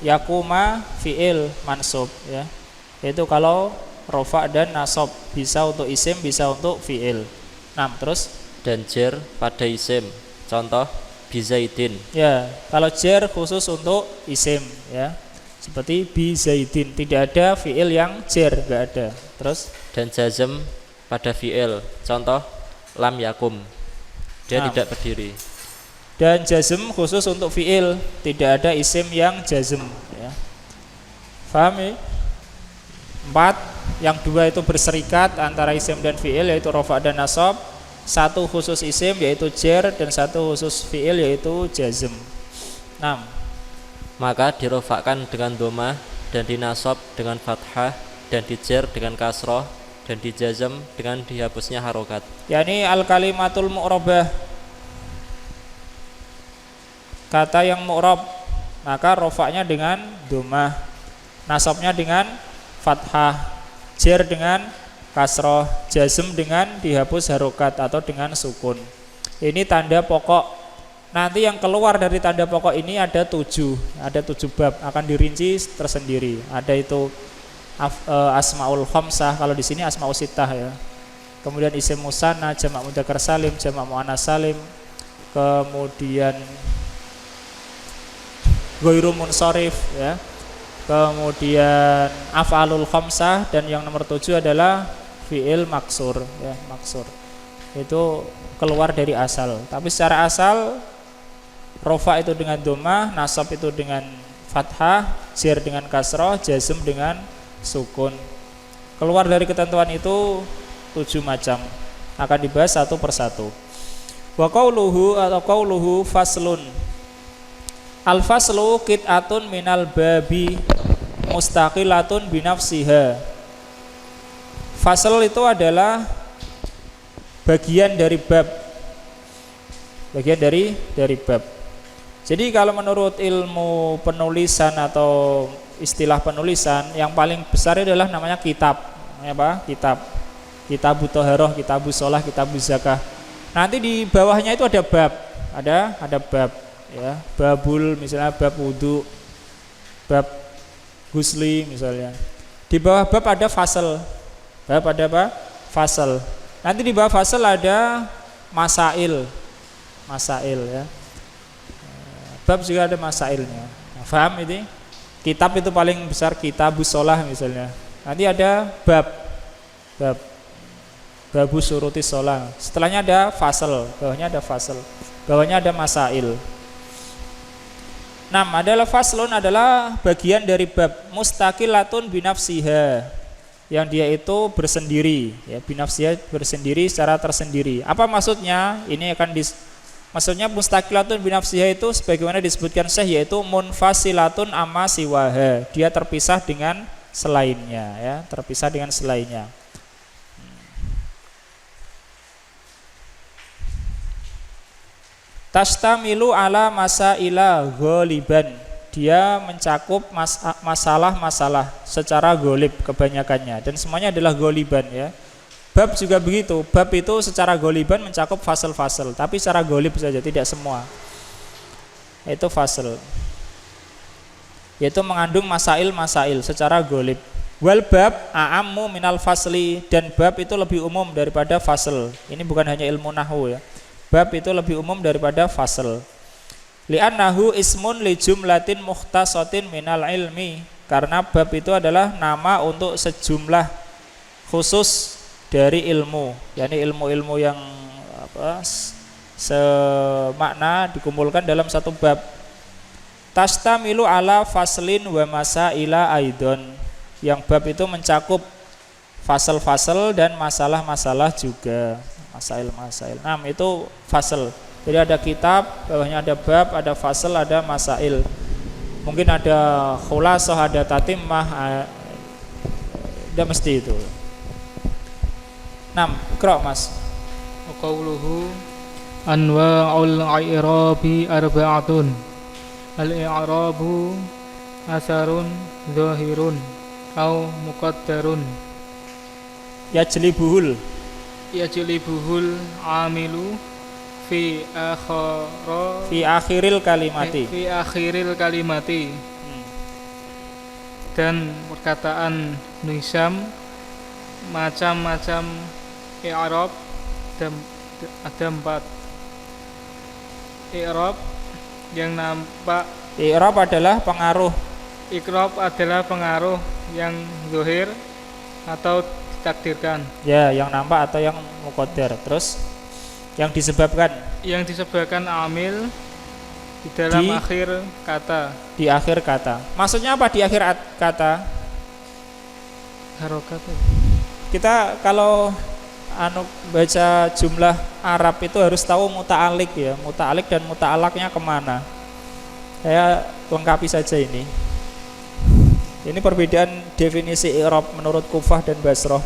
yaquma fi'il mansub ya. Itu kalau rofa dan nasab, bisa untuk isim, bisa untuk fi'il. Nah, terus dan jar pada isim. Contoh bi zaidin. Ya, kalau jar khusus untuk isim ya. Seperti bi zaidin, tidak ada fi'il yang jar, enggak ada. Terus dan jazm pada fi'il. Contoh lam yakum, dia tidak berdiri. Dan jazm khusus untuk fi'il, tidak ada isim yang jazm ya. Paham ya? 4. Yang 2 itu berserikat antara isim dan fi'il, yaitu rofa dan nasab. 1 khusus isim yaitu jar, dan 1 khusus fi'il yaitu jazm. 6. Maka dirofakkan dengan dhamma, dan dinasab dengan fathah, dan dijar dengan kasroh, dan dijazm dengan dihapusnya harokat. Yani al kalimatul mu'rabah, kata yang mu'rab, maka rofaknya dengan dhammah, nasabnya dengan fathah, jar dengan kasroh, jazm dengan dihapus harokat atau dengan sukun. Ini tanda pokok. Nanti yang keluar dari tanda pokok ini ada 7 bab, akan dirinci tersendiri. Ada itu asmaul khamsah, kalau di sini asmaul sittah ya. Kemudian isim musanna, jamak mudzakkar salim, jamak muannas salim, kemudian ghairu munsharif ya. Kemudian af'alul khamsah, dan yang nomor 7 adalah fi'il maksur ya, maksur. Itu keluar dari asal. Tapi secara asal rofa itu dengan dhammah, nasab itu dengan fathah, jar dengan kasroh, jazm dengan sukun. Keluar dari ketentuan itu 7 macam. Akan dibahas satu persatu. Wa qauluhu atau qauluhu faslun. Al faslu qit'atun minal babi mustaqilatun binafsiha. Fasl itu adalah bagian dari bab. Bagian dari bab. Jadi kalau menurut ilmu penulisan atau istilah penulisan, yang paling besar adalah namanya kitab. Apa? Kitab. Kitabut Thaharah, kitabus shalah, kitabuz zakah. Nanti di bawahnya itu ada bab. Ada bab ya. Babul misalnya bab wudu, bab gusli misalnya. Di bawah bab ada fasal. Bab ada apa? Fasal. Nanti di bawah fasal ada masail. Masail ya. Bab juga ada masailnya. Nah, paham ini? Kitab itu paling besar kitabus shalah misalnya. Nanti ada bab. Babus syurutis shalah. Setelahnya ada fasal, bawahnya ada fasal. Bawahnya ada masail. 6 adalah faslun, adalah bagian dari bab mustaqilatun binafsiha, yang dia itu bersendiri ya, binafsiha bersendiri secara tersendiri. Apa maksudnya? Ini akan maksudnya mustaqilatun binafsiha itu sebagaimana disebutkan Syekh, yaitu munfasilatun amma siwaha, dia terpisah dengan selainnya ya, terpisah dengan selainnya. Tastamilu ala masaila ghaliban, dia mencakup masalah-masalah secara ghalib kebanyakannya, dan semuanya adalah ghaliban ya. Bab juga begitu, bab itu secara ghaliban mencakup fasal-fasal, tapi secara ghalib saja, tidak semua. Itu fasal, yaitu mengandung masail-masail secara ghalib. Wal bab a'ammu minal fasli, dan bab itu lebih umum daripada fasal. Ini bukan hanya ilmu nahwu ya. Bab itu lebih umum daripada fasal. Li'annahu ismun li jumlatin mukhtasatin minal ilmi, karena bab itu adalah nama untuk sejumlah khusus dari ilmu, yakni ilmu-ilmu yang semakna dikumpulkan dalam satu bab. Tastamilu ala faslin wa masaila aidon, yang bab itu mencakup fasal-fasal dan masalah-masalah juga, masail-masail. Itu fasal. Jadi ada kitab, bawahnya ada bab, ada fasal, ada masail. Mungkin ada khulasah, ada tatimah, tidak mesti itu. 6. Qra' Mas. Qauluhu anwa'ul i'rabi arba'atun. Al-i'rabu asarun zahirun au muqaddarun. Yajlibuhul amilu fi akhiril kalimati. Dan perkataan Nuisam, macam-macam i'rab, ada 4 i'rab yang nampak. I'rab adalah pengaruh. I'rab adalah pengaruh yang zahir atau ditakdirkan. Ya, yang nampak atau yang muqaddar. Terus yang disebabkan amil di dalam akhir kata. Di akhir kata. Maksudnya apa di akhir kata? harokat. Kita kalau baca jumlah Arab itu harus tahu muta'alik ya, muta'alik dan muta'alaknya kemana. Saya lengkapi saja ini. Ini perbedaan definisi i'rab menurut Kufah dan Basrah.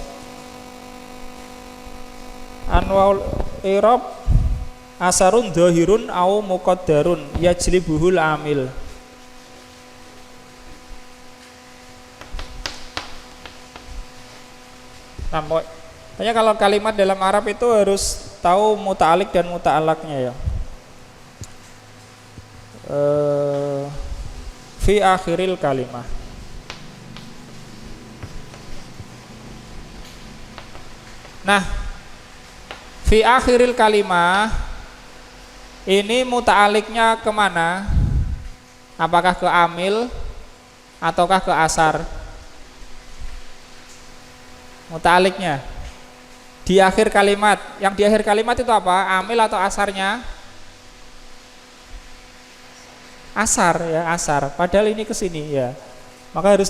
Anwaul i'rab asarun dhahirun au muqaddarun yajlibuhul amil. Makanya kalau kalimat dalam Arab itu harus tahu muta'alik dan muta'alaknya ya. Fi akhiril kalimah. Nah, fi akhiril kalimah ini muta'aliknya kemana? Apakah ke amil ataukah ke asar? Muta'aliknya di akhir kalimat. Yang di akhir kalimat itu apa? Amil atau asarnya? Asar ya, asar. Padahal ini ke sini ya. Maka harus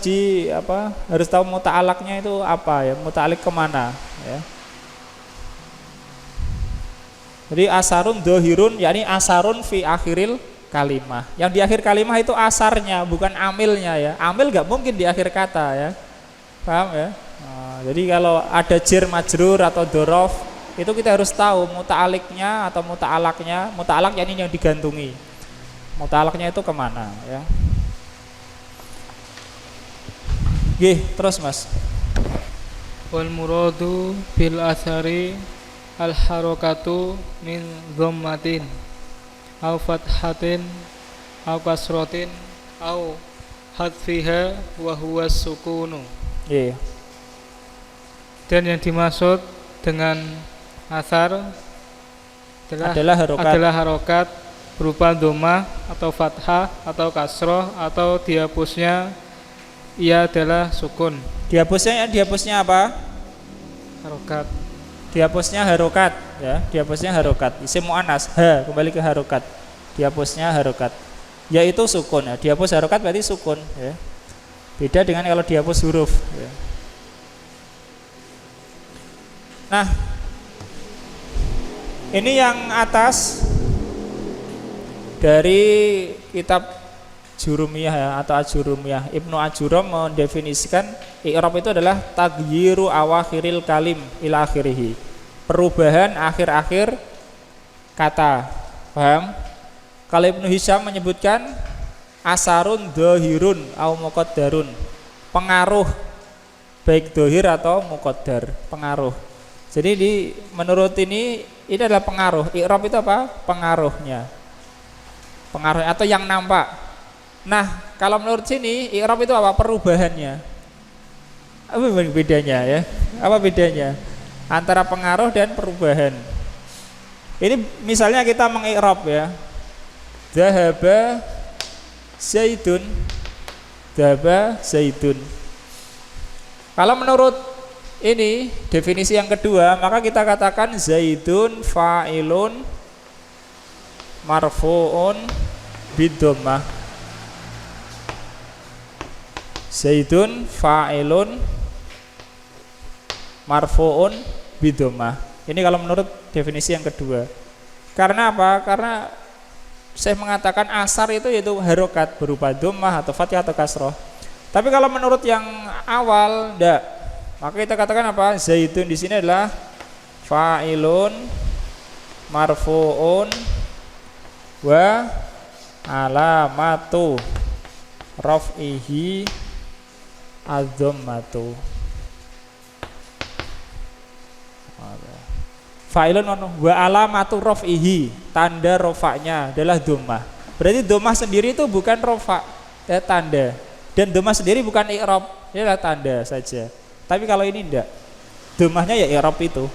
harus tahu muta'alaknya itu apa ya, muta'alik kemana ya. Jadi asarun dhahirun, yakni asarun fi akhiril kalimah. Yang di akhir kalimah itu asarnya, bukan amilnya ya. Amil nggak mungkin di akhir kata ya. Paham ya? Nah, jadi kalau ada jar majrur atau dzaraf, itu kita harus tahu muta'aliknya atau muta'alaknya. Muta'alak yakni yang digantungi. Muta'alaknya itu kemana ya. Gih, terus Mas. Wal muradu bil athari al harokatu min dhammatin au fathatin au kasrotin au hadfiha wa huwa sukunu. Iya. Dan yang dimaksud dengan asar adalah harokat berupa dhammah atau fathah atau kasroh atau dihapusnya ia adalah sukun. Dihapusnya apa? Harokat. Dihapusnya harokat ya, dihapusnya harokat. Isim muannas kembali ke harokat. Dihapusnya harokat. Yaitu sukun ya. Dihapus harokat berarti sukun ya. Beda dengan kalau dihapus huruf ya. Nah, ini yang atas dari kitab Jurumiyah ya, atau Ajurumiyah. Ibnu Ajurum mendefinisikan i'rab itu adalah taghyiru awakhiril kalim ila akhirih. Perubahan akhir-akhir kata. Paham? Kalau Ibnu Hisham menyebutkan asarun dhahirun au muqaddarun. Pengaruh baik dhahir atau muqaddar, pengaruh. Jadi menurut ini adalah pengaruh. I'rab itu apa? Pengaruhnya. Pengaruh atau yang nampak. Nah, kalau menurut sini i'rab itu apa? Perubahannya. Apa bedanya ya? Apa bedanya antara pengaruh dan perubahan? Ini misalnya kita mengi'rab ya. Dzahaba Zaidun. Dzahaba Zaidun. Kalau menurut ini definisi yang kedua, maka kita katakan Zaidun fa'ilun marfu'un bidhammah. Zaidun fa'ilun marfu'un bidhammah. Ini kalau menurut definisi yang kedua. Karena apa? Karena saya mengatakan asar itu yaitu harokat berupa dhammah atau fathah atau kasroh. Tapi kalau menurut yang awal enggak. Maka kita katakan apa? Zaidun di sini adalah fa'ilun marfu'un wa alamatu raf'ihi adzammatu. Fa'ilun wa alamatu raf'ihi, tanda rafa'nya adalah dhammah. Berarti dhammah sendiri itu bukan rafa', ya tanda. Dan dhammah sendiri bukan i'rab, dia adalah tanda saja. Tapi kalau ini enggak. Dhammahnya ya i'rab itu.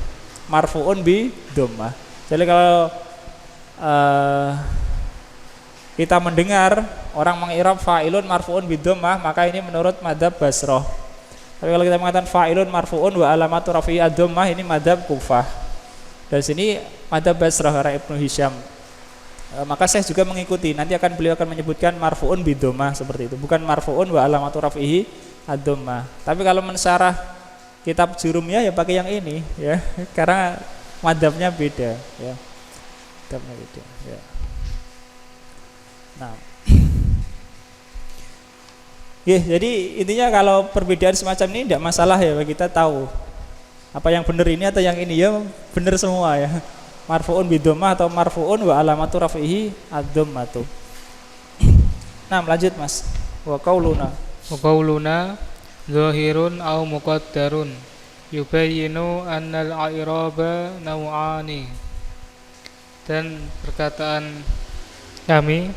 Marfu'un bi dhammah. Jadi kalau kita mendengar orang mengi'rab fa'ilun marfu'un bidhammah, maka ini menurut madzhab Basrah. Tapi kalau kita mengatakan fa'ilun marfu'un wa alamatu raf'i ad-dhammah, ini madzhab Kufah. Dari sini madzhab Basrah karena Ibnu Hisham. Maka saya juga mengikuti. Nanti beliau akan menyebutkan marfu'un bidhammah seperti itu, bukan marfu'un wa alamatu raf'ihi ad-dhammah. Tapi kalau mensyarah kitab Jurumiyah ya pakai yang ini ya, karena madzhabnya beda ya. Madzhabnya beda ya. Nah. Jadi intinya kalau perbedaan semacam ini tidak masalah ya, kita tahu apa yang benar ini atau yang ini, ya benar semua ya. Marfu'un bidomah atau marfu'un wa alamatu rafihi ad-dhammatu. Nah, lanjut Mas. Wa qauluna zahirun au muqaddarun yubayyinu annal i'raba naw'ani. Dan perkataan kami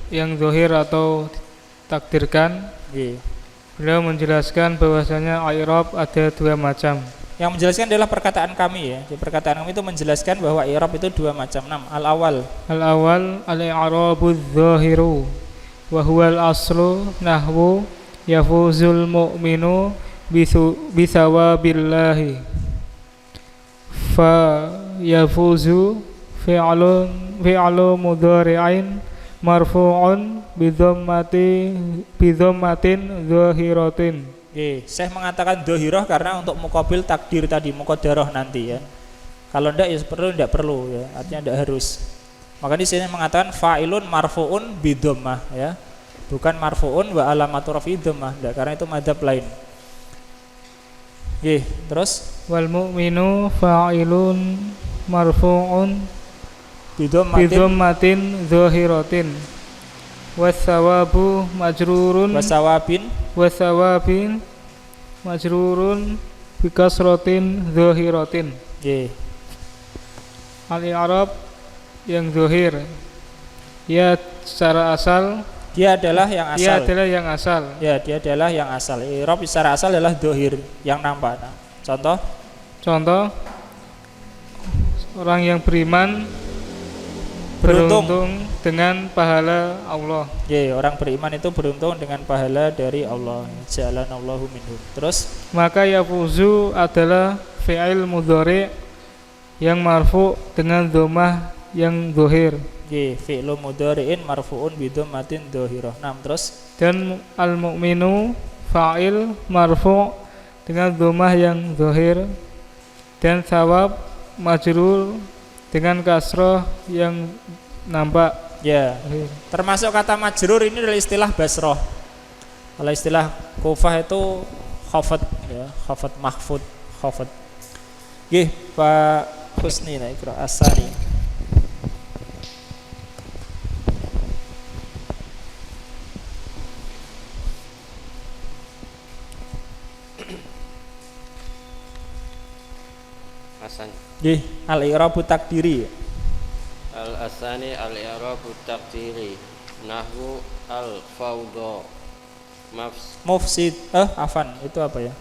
yang zahir atau takdirkan, beliau menjelaskan bahwasanya i'rab ada dua macam. Yang menjelaskan adalah perkataan kami ya. Jadi perkataan kami itu menjelaskan bahwa i'rab itu dua macam. Al-awwal al-i'rabuz zahiru wa huwal aslu nahwu yafuzul mu'minu bisawabillahi fa yafuzu fi'lu mudhari'ain marfu'un bidhammatin zahiratin. Saya mengatakan dhahirah karena untuk muqabil takdir tadi, muqaddarah nanti ya. Kalau tidak perlu ya, artinya tidak harus. Maka di sini mengatakan fa'ilun marfu'un bidhammah ya. Bukan marfu'un wa alamatu rafi dhammah, karena itu madzhab lain. Terus wal mu'minu fa'ilun marfu'un bidhammatin zahiratin wasawabu majrurun wasawabin majrurun bikasratin zahiratin. Al-i'rab yang zahir ya secara asal dia adalah yang asal. Ya, dia adalah yang asal. I'rab secara asal adalah zahir yang nampak. Contoh orang yang beriman beruntung dengan pahala Allah. Orang beriman itu beruntung dengan pahala dari Allah. Ja'alanallahu minhum. Terus maka yafuzu adalah fi'il mudhari' yang marfu' dengan dhammah yang zahir. Fi'lu mudhari'in marfu'un bidhammatin dhahirah. Terus dan al-mu'minu fa'il marfu' dengan dhammah yang zahir dan thawab majrur dengan kasroh yang nampak ya. Termasuk kata majrur ini adalah istilah basroh. Kalau istilah Kufah itu khafat ya, khafat mahfud, khafat. Pak Husni Naikro Asari. Al-i'rabu takdiri. Al-asani al-i'rabu takdiri nahwu al-fawda mufsid. Afan itu apa ya?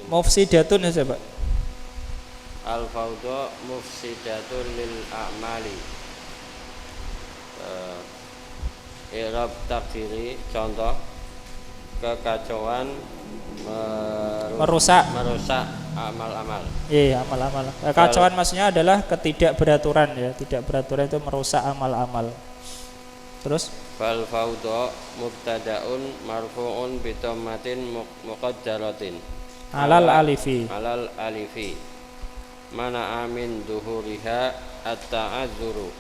Mufsidatun ya coba. Al-fawda mufsidatun lil a'mali. I'rab takdiri contoh kekacauan merusak amal-amal. Amal-amal. Kekacauan maksudnya adalah ketidakberaturan ya. Tidak beraturan itu merusak amal-amal. Terus fal fawda mubtada'un marfu'un bi dhammatin muqaddaratin alal alifi mana amin duhuriha at-ta'azzuru.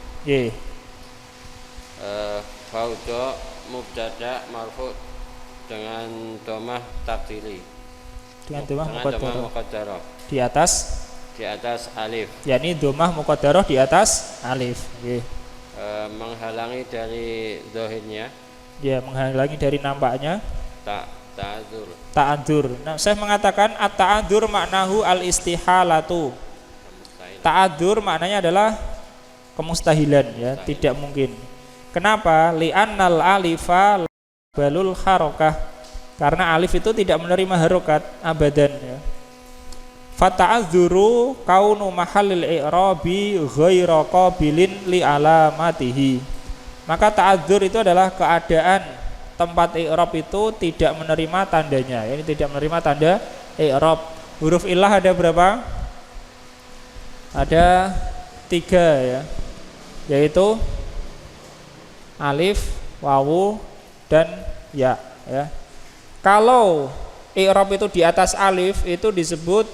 Fawda mubtada' marfu' dengan domah takdiri, dengan domah muqaddarah di atas alif, yakni domah muqaddarah di atas alif. Menghalangi dari zahirnya, menghalangi dari nampaknya ta'adzur. Saya mengatakan at-ta'adzur maknahu al-istihalatu. Ta'adzur maknanya adalah kemustahilan ya, tidak mungkin. Kenapa? Li'annal alifa balul harokah, karena alif itu tidak menerima harokat abadan ya. Fata'adzuru kaunu mahallil i'rabi ghaira qabilin li alamatihi. Maka ta'adzur itu adalah keadaan tempat i'rab itu tidak menerima tandanya. Ini tidak menerima tanda i'rab. Huruf illah ada berapa? Ada 3 ya. Yaitu alif, wawu dan ya. ya. Kalau i'rab itu di atas alif itu disebut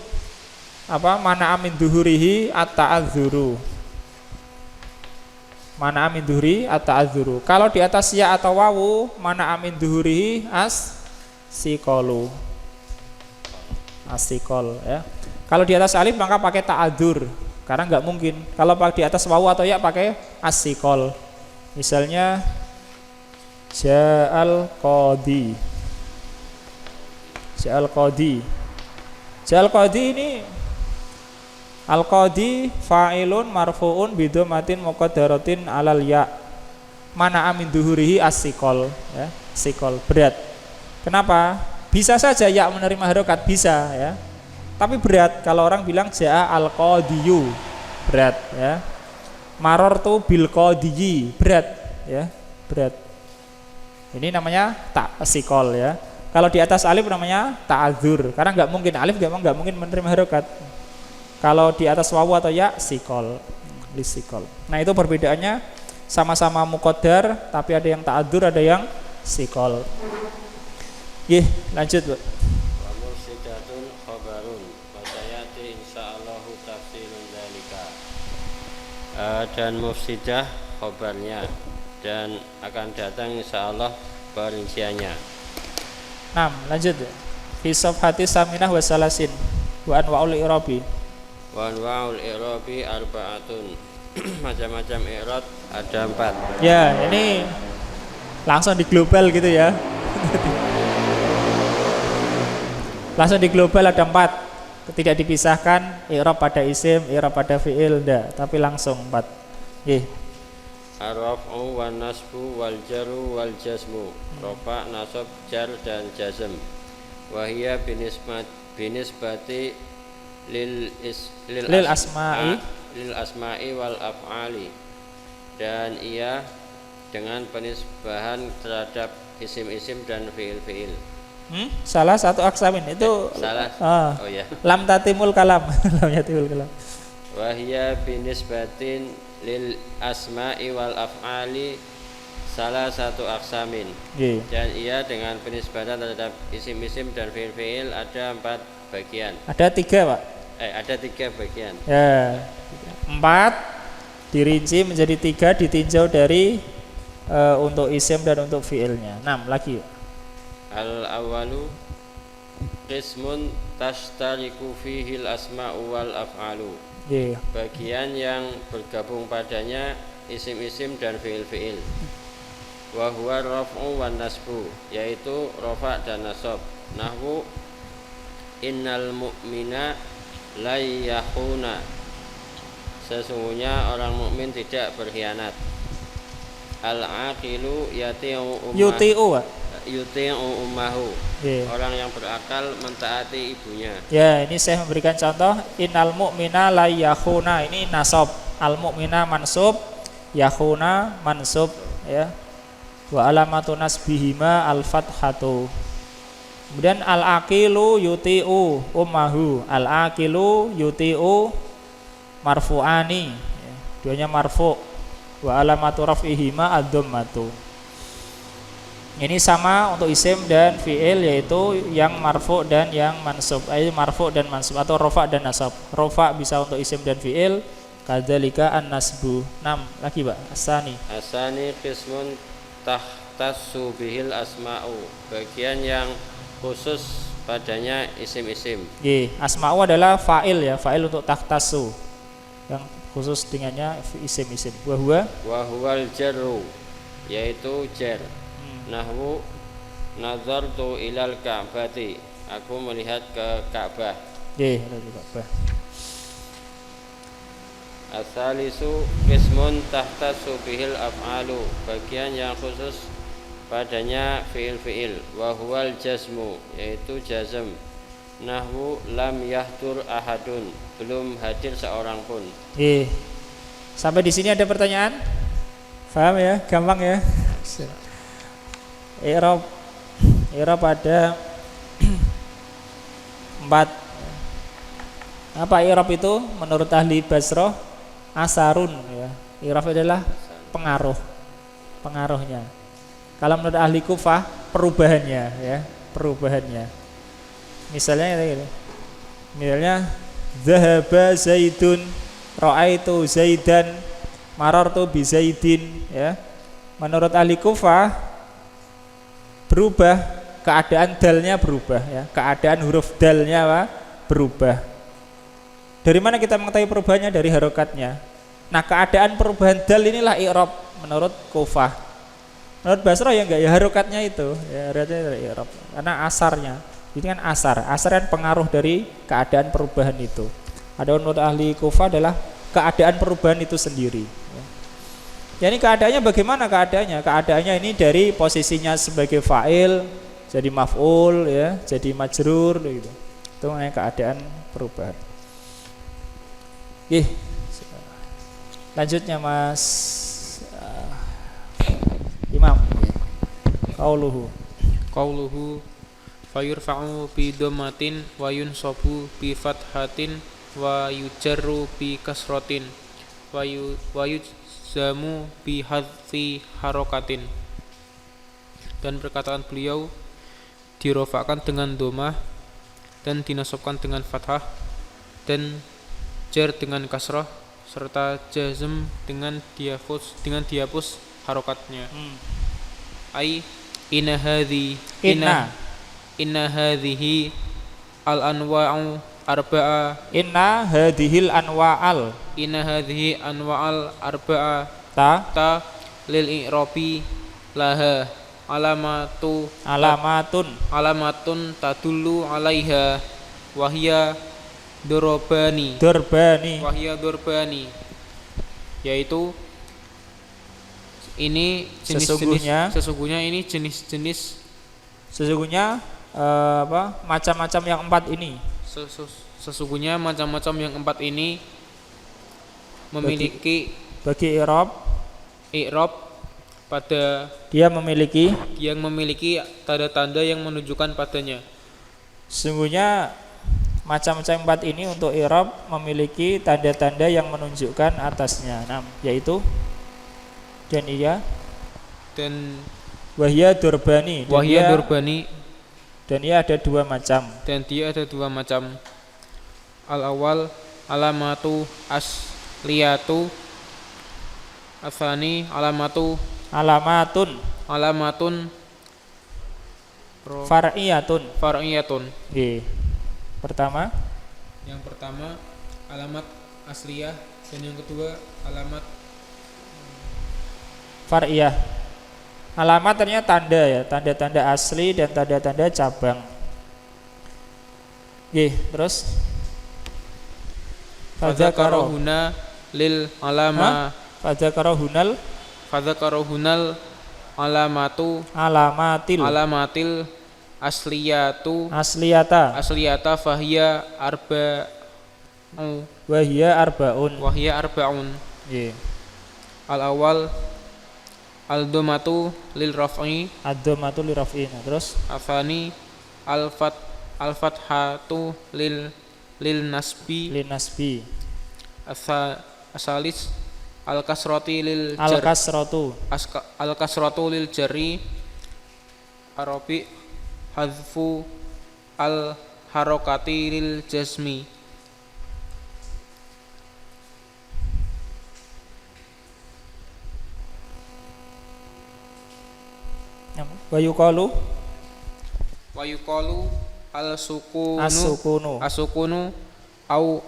apa? Mana amin duhurihi at-ta'adzuru. Mana amin duhuri at-ta'adzuru. Kalau di atas ya atau wawu, mana amin duhurihi as-siqalu. As-siqal ya. Kalau di atas alif maka pakai ta'adzur karena nggak mungkin. Kalau di atas wawu atau ya pakai as-siqal. Misalnya ja'al qadi. Ja'al qadi. Ja'al qadi ini al-qadi fa'ilun marfu'un bidhammatin muqaddaratin alal ya. Mana amin duhurihi as-siqal ya, siqal berat. Kenapa? Bisa saja ya menerima harokat bisa ya. Tapi berat kalau orang bilang ja'a al-qadiyu berat ya. Marartu bil qadiyi berat ya, berat. Ini namanya siqal ya. Kalau di atas alif namanya ta'adzur karena nggak mungkin alif nggak mungkin menerima harokat. Kalau di atas wawu atau ya sikol, lisikol. Nah itu perbedaannya sama-sama muqaddar tapi ada yang ta'adzur ada yang sikol. Lanjut Bu. Wa mufsidatun khabarun wa sayati insyaallahu tafsilun dzalika. Dan mufsidah khabarnya dan akan datang insyaallah perinciannya. 6 lanjut. Fi safhati saminah wa salasin wa anwa'ul i'rabi. Wa anwa'ul i'rabi arba'atun. Macam-macam i'rab ada 4. Ya, ini langsung di global gitu ya. Langsung di global ada 4. Tidak dipisahkan i'rab pada isim, i'rab pada fi'il enggak, tapi langsung 4. Ar-raf'u wan nasbu wal jarru wal jazmu. Rafa, nasab, jar dan jazm. Wa hiya binisbati lil asma'i wal af'ali. Dan ia dengan penisbahan terhadap isim-isim dan fi'il-fi'il. Salah satu aksamin itu salah. Oh ya. Lam tatimul kalam. Lam yatimul kalam. Wa hiya binisbatin lil asma'i wal af'ali salah satu aksamin. Dan ia dengan penisbatan terhadap isim-isim dan fi'il-fi'il ada 4 bagian. Ada 3 Pak. Ada 3 bagian. Ya, 4 dirinci menjadi 3 ditinjau dari untuk isim dan untuk fiilnya. 6 lagi. Al awalu qismun tashtariku fihi al asma'u wal af'alu. Bagian yang bergabung padanya isim-isim dan fiil-fiil. Wa huwa raf'u wan nasbu, yaitu rafa' dan nasab. Nahwu innal mu'mina la yakhuna, sesungguhnya orang mukmin tidak berkhianat. Al-aqilu yuti'u ummahu, orang yang berakal mentaati ibunya. Ya, ini saya memberikan contoh innal mu'mina la yakhuna, ini nasab, al mu'mina mansub, yakhuna mansub ya. Wa alamatu nasbihima al fathatu. Kemudian al-aqilu yuti'u ummahu, al-aqilu yuti'u marfu'ani ya, duanya marfu'. Wa alamatu raf'ihima ad-dhammatu. Ini sama untuk isim dan fi'il, yaitu yang marfu' dan yang mansub. Marfu' dan mansub atau rafa' dan nasab. Rafa' bisa untuk isim dan fi'il, kadzalika an-nasbu. 6 lagi Pak, asani qismun tahtassu bihil asma'u, bagian yang khusus padanya isim-isim. Asma'u adalah fa'il ya, fa'il untuk tahtassu, yang khusus dengannya isim-isim. Wa huwal jarru, yaitu jar. Nahwu nazartu ilal ka'bati, aku melihat ke Ka'bah. Ka'bah. Asalisu qismun tahtassu bihil af'alu, bagian yang khusus padanya fi'il-fi'il. Wa huwal jazmu, yaitu jazm. Nahwu lam yahtur ahadun, belum hadir seorang pun. Sampai di sini ada pertanyaan? Paham ya? Gampang ya? I'rab ada 4. Apa i'rab itu? Menurut ahli Basrah asarun ya. I'rab adalah pengaruhnya. Kalau menurut ahli Kufah perubahannya ya, perubahannya. Misalnya zahaba Zaidun, ra'aitu Zaidan, marartu bi Zaidin ya. Menurut ahli Kufah berubah, keadaan dalnya berubah ya, keadaan huruf dalnya apa? Berubah. Dari mana kita mengetahui perubahannya? Dari harokatnya. Nah, keadaan perubahan dal inilah i'rab menurut Kufah. Menurut Basrah ya enggak, ya harokatnya itu ya, harokatnya dari i'rab karena asarnya. Itu kan asar kan pengaruh dari keadaan perubahan itu. Ada menurut ahli Kufah adalah keadaan perubahan itu sendiri. Ya, ini keadaannya bagaimana keadaannya? Keadaannya ini dari posisinya sebagai fa'il jadi maf'ul ya, jadi majrur gitu. Itu namanya keadaan perubahan. Lanjutnya Mas Imam. Qauluhu fayurfa'u bi dhammatin wa yunsabu bi fathatin wa yujarru bi kasratin wa yujzamu bi hadfi harokatin. Dan perkataan beliau dirofakkan dengan domah dan dinasabkan dengan fathah dan jar dengan kasrah serta jazm dengan dihapus harokatnya. Ai inna hadhihi al anwa'u arba'a. Inna hadhil anwa'al. Inna hadhihi anwa'al arba'a Ta lil i'rabi laha alamatun tadullu alaiha wahya dorbani, yaitu ini sesungguhnya ini jenis-jenis macam-macam yang empat ini. Sesungguhnya macam-macam yang empat ini memiliki bagi i'rab pada dia memiliki tanda-tanda yang menunjukkan padanya. Sesungguhnya macam-macam empat ini untuk i'rab memiliki tanda-tanda yang menunjukkan atasnya. Yaitu dan wahya dorbani. Dan ia ada dua macam. Al-awwal alamatu asliyatu, asani alamatun far'iyatun. Yang pertama alamat asliyah dan yang kedua alamat far'iyah. Alamat ternyata tanda ya, tanda-tanda asli dan tanda-tanda cabang. Terus fadzakarohuna lil alama fadzakarohunal alamatil asliyata fahiya arba'un. Al awal al-dhammatu lil raf'i. Terus afani al-fathatu lil nasbi. Asalis al-kasratu lil jari. Arabi hadfu al-harokati lil jazmi. Wa yuqalu al-sukunu au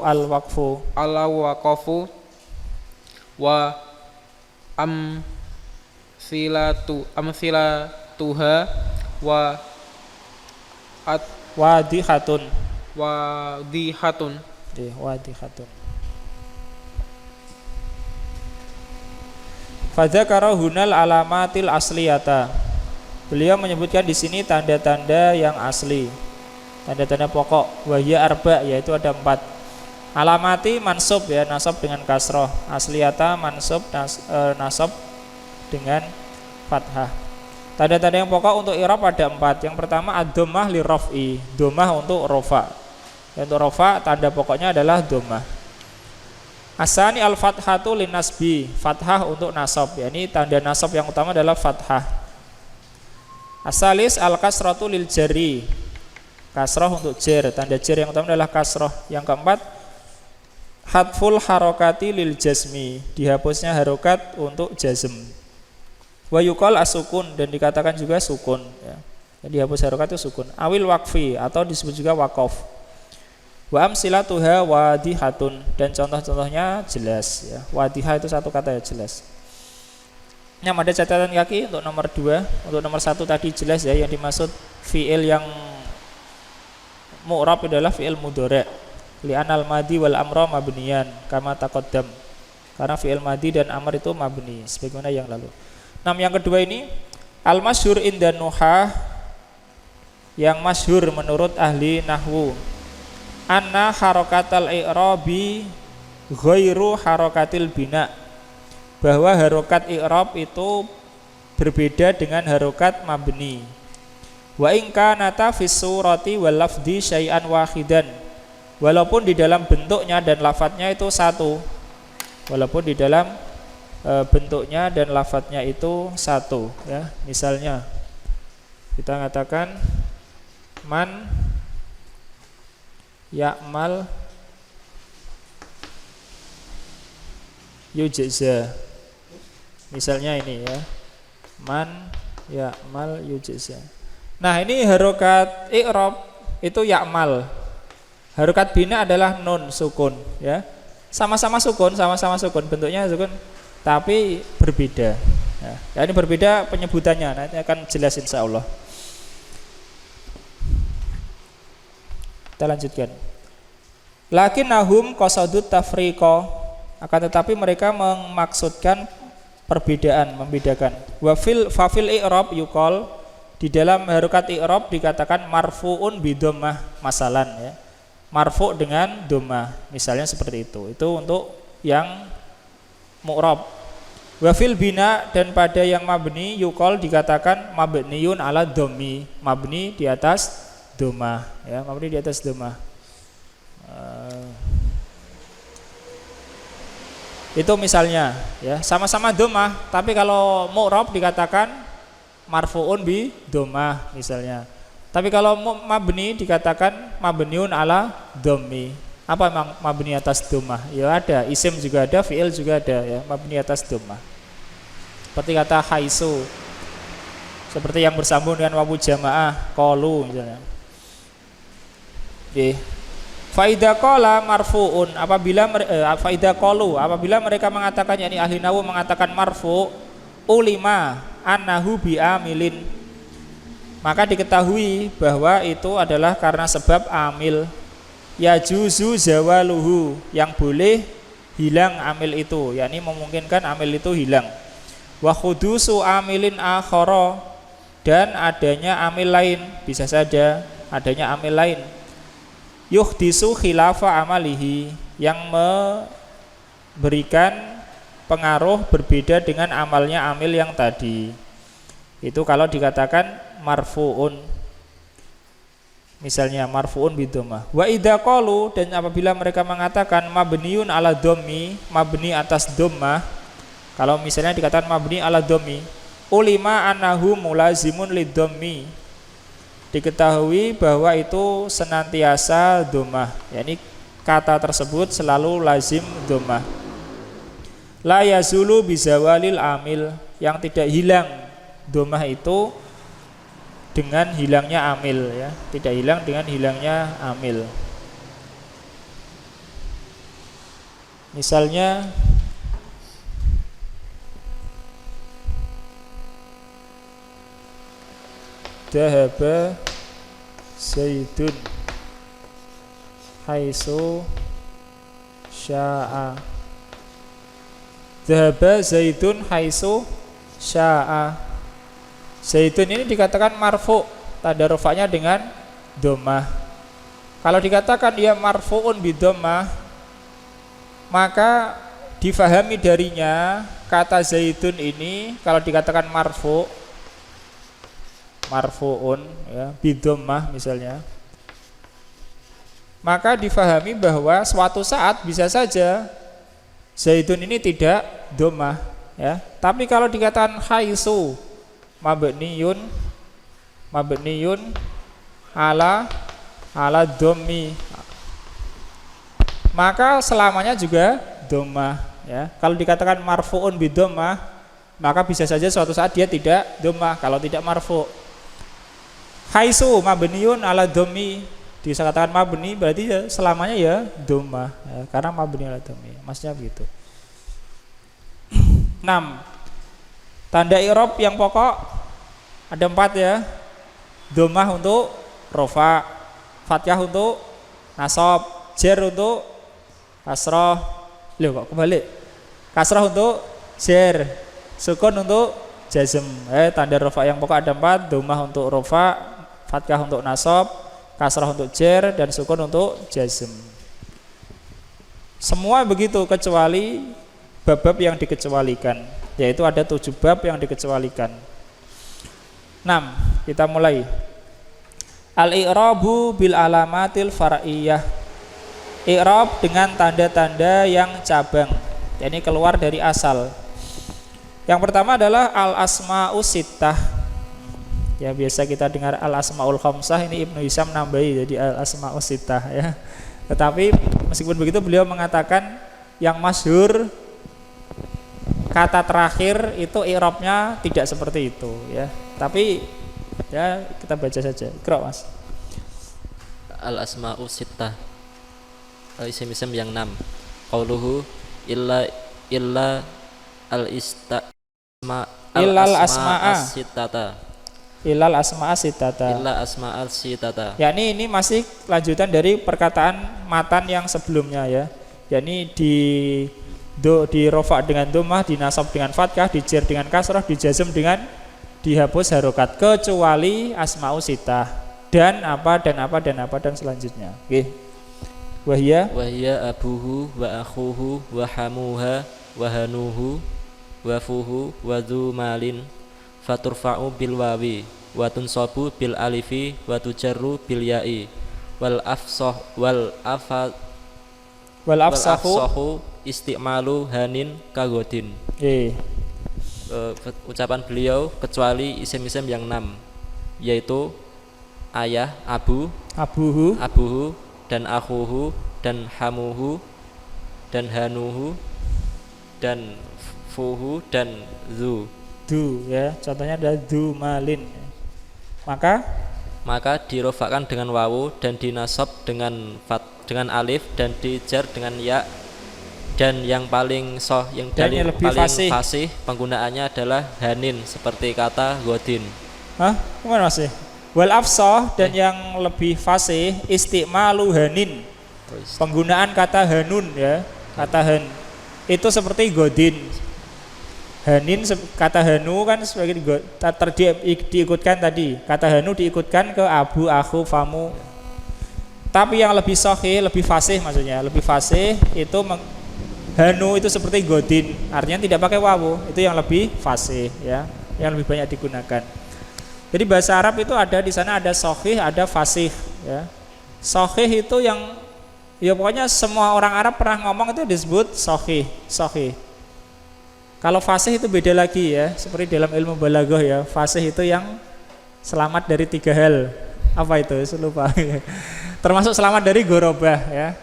al-waqfu wa amthilatuha wa wadihatun. Fadzakara hunal alamatil asliyata. Beliau menyebutkan di sini tanda-tanda yang asli, tanda-tanda pokok. Wahya arba, yaitu ada 4. Alamati mansub ya, nasab dengan kasroh. Asliyata mansub nasab dengan fathah. Tanda-tanda yang pokok untuk i'rab ada 4. Yang pertama ad-dhammah li raf'i, dhammah untuk rofa. Untuk rofa tanda pokoknya adalah dhammah. Asani al-fathatu linnasbi, fathah untuk nasab. Ya, ini tanda nasab yang utama adalah fathah. Asalis al-kasratu lil jari, kasrah untuk jar, tanda jar yang utama adalah kasrah. Yang keempat, hadful harokati lil jazmi, dihapusnya harokat untuk jazm. Wa yuqal asukun, dan dikatakan juga sukun, ya. Jadi dihapus harokat itu sukun. Awil wakfi, atau disebut juga wakof. Wa amsilatuha wadihatun, dan contoh-contohnya jelas, ya. Wadihah itu satu kata, ya, jelas. Yang ada catatan kaki untuk nomor 2. Untuk nomor 1 tadi jelas, ya, yang dimaksud fi'il yang mu'rab adalah fi'il mudhari'. Li'anal madi wal amra mabniyan kama taqaddam. Karena fi'il madi dan amr itu mabni sebagaimana yang lalu. Yang kedua ini al-masyhur indan nuhah, yang masyhur menurut ahli nahwu, anna harokatal i'rabi ghairu harokatil bina, bahwa harokat i'rab itu berbeda dengan harokat mabni. Wa in kanata fis surati wal lafdi syai'an wahidan, walaupun di dalam bentuknya dan lafadznya itu satu, walaupun di dalam bentuknya dan lafadznya itu satu, ya. Misalnya kita katakan man ya'mal yujza, misalnya ini, ya, man ya'mal yujza. Nah, ini harokat i'rab itu ya'mal. Harokat bina adalah nun sukun, ya. Sama-sama sukun, bentuknya sukun, tapi berbeda, ya. Ini berbeda penyebutannya, nanti akan jelas insyaallah. Kita lanjutkan. Lakinnahum qasadut tafriqa, akan tetapi mereka memaksudkan perbedaan, membedakan. Wa fil i'rab yuqal, di dalam harokat i'rab dikatakan marfu'un bidommah masalan, ya. Marfu' dengan dhammah, misalnya seperti itu. Itu untuk yang mu'rab. Wa fil bina, dan pada yang mabni yuqal dikatakan mabniun ala dhammi, mabni di atas dhammah, ya, mabni di atas dhammah. Itu misalnya, ya, sama-sama dhammah, tapi kalau mu'rab dikatakan marfu'un bi dhammah misalnya. Tapi kalau mabni dikatakan mabniun ala dhammi. Apa memang mabni atas dhammah? Ya ada, isim juga ada, fi'il juga ada, ya, mabni atas dhammah. Seperti kata haisu, seperti yang bersambung dengan wawu jamaah qalu misalnya. Oke. Fa idza qala marfu'un, apabila fa idza qalu, apabila mereka mengatakan, yakni ahli nahwu mengatakan marfu', ulima annahu bi'amilin, maka diketahui bahwa itu adalah karena sebab amil. Ya juzu zawaluhu, yang boleh hilang amil itu, yakni memungkinkan amil itu hilang. Wa khudusu amilin akhara, dan adanya amil lain, bisa saja adanya amil lain. Yuhdisu khilafa amalihi, yang memberikan pengaruh berbeda dengan amalnya amil yang tadi. Itu kalau dikatakan marfu'un, misalnya marfu'un bidhammah. Wa idza qalu, dan apabila mereka mengatakan mabniun ala dhammi, mabni atas dhammah, kalau misalnya dikatakan mabni ala dhammi, ulima annahu mulazimun lidhammi, diketahui bahwa itu senantiasa dhammah, yakni kata tersebut selalu lazim dhammah. La yazulu bizawalil amil, yang tidak hilang dhammah itu dengan hilangnya amil, ya, tidak hilang dengan hilangnya amil. Misalnya dhahaba Zaidun haitsu syaa. Dhahaba Zaidun haitsu syaa. Zaidun ini dikatakan marfu', tanda rafa'nya dengan dhammah. Kalau dikatakan dia marfu'un bidhammah, maka difahami darinya kata Zaidun ini kalau dikatakan marfu'un, ya, bidhammah misalnya, maka difahami bahwa suatu saat bisa saja Zaidun ini tidak dhammah ya. Tapi kalau dikatakan haitsu mabniyun ala dhammi, maka selamanya juga dhammah ya. Kalau dikatakan marfu'un bi dhammah, maka bisa saja suatu saat dia tidak dhammah kalau tidak marfu'. Haitsu mabniyun ala dhammi, dikatakan mabni berarti ya selamanya ya dhammah ya, karena mabni ala dhammi. Maksudnya begitu. 6. Tanda i'rab yang pokok ada 4 ya. Dhammah untuk rafa, fathah untuk nasab, jar untuk kasrah. Loh kok kebalik? Kasrah untuk jar, sukun untuk jazm. Tanda rafa yang pokok ada 4, dhammah untuk rafa, fathah untuk nasab, kasrah untuk jar, dan sukun untuk jazm. Semua begitu kecuali bab-bab yang dikecualikan, yaitu ada 7 bab yang dikecualikan. 6. Kita mulai. Al-i'rabu bil alamatil far'iyah. I'rab dengan tanda-tanda yang cabang, yakni keluar dari asal. Yang pertama adalah al-asma'us sittah. Ya, biasa kita dengar al-asmaul khamsah, ini Ibnu Hisham nambahi jadi al-asma'us sittah ya. Tetapi meskipun begitu beliau mengatakan yang masyhur kata terakhir itu i'rabnya tidak seperti itu ya. Tapi ya kita baca saja. Ikra Mas. Al asma'u sittah, isim-isim yang 6. Qauluhu illa al isma illal asma'a sittata. Illal asma'a sittata. Illa asma'al sittata. Yakni ini masih lanjutan dari perkataan matan yang sebelumnya ya. Yakni di rofa dengan dhammah, dinasab dengan fathah, dijer dengan kasrah, dijazm dengan dihapus harokat, kecuali asma'u sittah dan apa dan selanjutnya. Oke. Wahya abuhu wa akhuhu wa hamuha wa hanuhu wa fuhu wa dzu malin faturfa'u bil wawi wa tunsabu bil alifi wa tujarru bil ya'i wal afsahu istimalu hanin kagodin. Ucapan beliau kecuali isim-isim yang 6, yaitu ayah, abuhu dan akhuhu dan hamuhu dan hanuhu dan fuhu dan zu ya. Contohnya adalah du malin. Maka dirofakkan dengan wawu dan dinasab dengan alif dan dijar dengan ya. Dan yang paling yang paling fasih penggunaannya adalah hanin seperti kata godin. Kemana masih? Wal afsah dan yang lebih fasih istimalu hanin. Penggunaan kata hanun ya, kata han itu seperti godin. Hanin kata hanu kan sebagai diikutkan tadi. Kata hanu diikutkan ke abu, akhu, famu. Tapi yang lebih sahih, lebih fasih maksudnya, lebih fasih itu hanu itu seperti godin, artinya tidak pakai wawu, itu yang lebih fasih ya, yang lebih banyak digunakan. Jadi bahasa Arab itu ada di sana ada sahih, ada fasih ya. Sahih itu yang ya pokoknya semua orang Arab pernah ngomong itu disebut sahih. Kalau fasih itu beda lagi ya, seperti dalam ilmu balaghah ya. Fasih itu yang selamat dari 3 hal. Apa itu? Saya lupa. Termasuk selamat dari gorobah ya.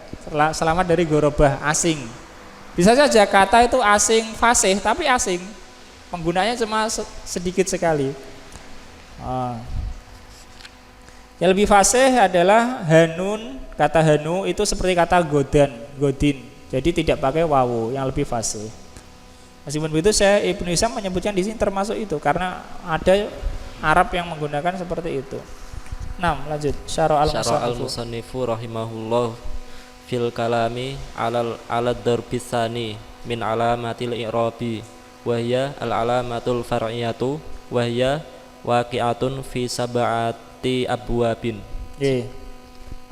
Selamat dari gorobah, asing. Bisa saja kata itu asing, fasih, tapi asing. Penggunanya cuma sedikit sekali. Yang lebih fasih adalah hanun. Kata hanu itu seperti kata godin. Jadi tidak pakai wawu, yang lebih fasih. Meskipun begitu Ibnu Hisham menyebutkan di sini termasuk itu karena ada Arab yang menggunakan seperti itu. 6. Lanjut. Syarah al-musannifu rahimahullah fil kalami ala darbisani min alamatil i'rabi wa hiya al alamatul far'iyatu wa hiya waqi'atun fi sab'ati abwabin.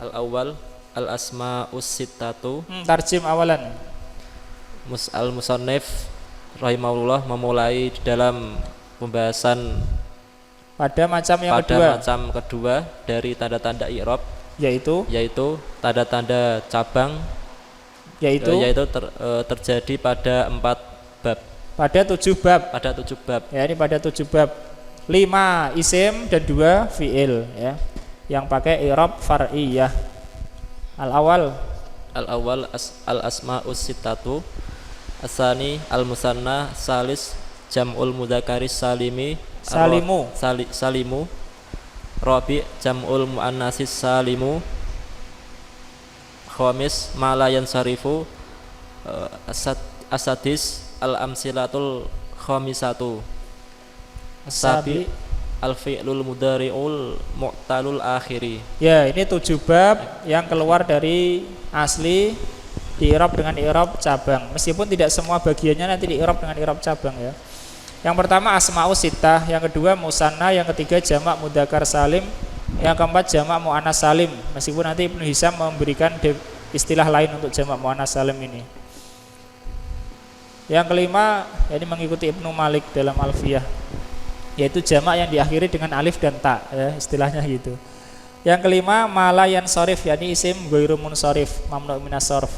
Al awal al asma'us sittatu. Tarjim awalan. Al musannif rahimahullah memulai di dalam pembahasan pada macam kedua dari tanda-tanda i'rab, yaitu tanda-tanda cabang yaitu terjadi pada 4 bab. Pada 7 bab. Pada 7 bab. Ya, ini pada 7 bab. 5 isim dan 2 fiil ya. Yang pakai i'rab far'iyah. Al-awwal al-asma'us sittatu, asani al-musanna, salis jam'ul mudzakaris salimu, rabi jam'ul muannasis salimu, khamis ma la yansarifu, asadis al-amsilatul khamisatu, sabi al-fi'lul mudhari'ul mu'talul akhiri. Ya, ini 7 bab yang keluar dari asli di i'rab dengan i'rab cabang. Meskipun tidak semua bagiannya nanti di i'rab dengan i'rab cabang ya. Yang pertama asma'us sittah, yang kedua musanna, yang ketiga jamak mudzakkar salim, yang keempat jamak muannas salim. Meskipun nanti Ibnu Hisham memberikan istilah lain untuk jamak muannas salim ini. Yang kelima, ini mengikuti Ibnu Malik dalam Alfiyah, yaitu jamak yang diakhiri dengan alif dan ta ya, istilahnya gitu. Yang kelima malayan sorif, yakni isim ghairu munsharif mamnu minas sarf.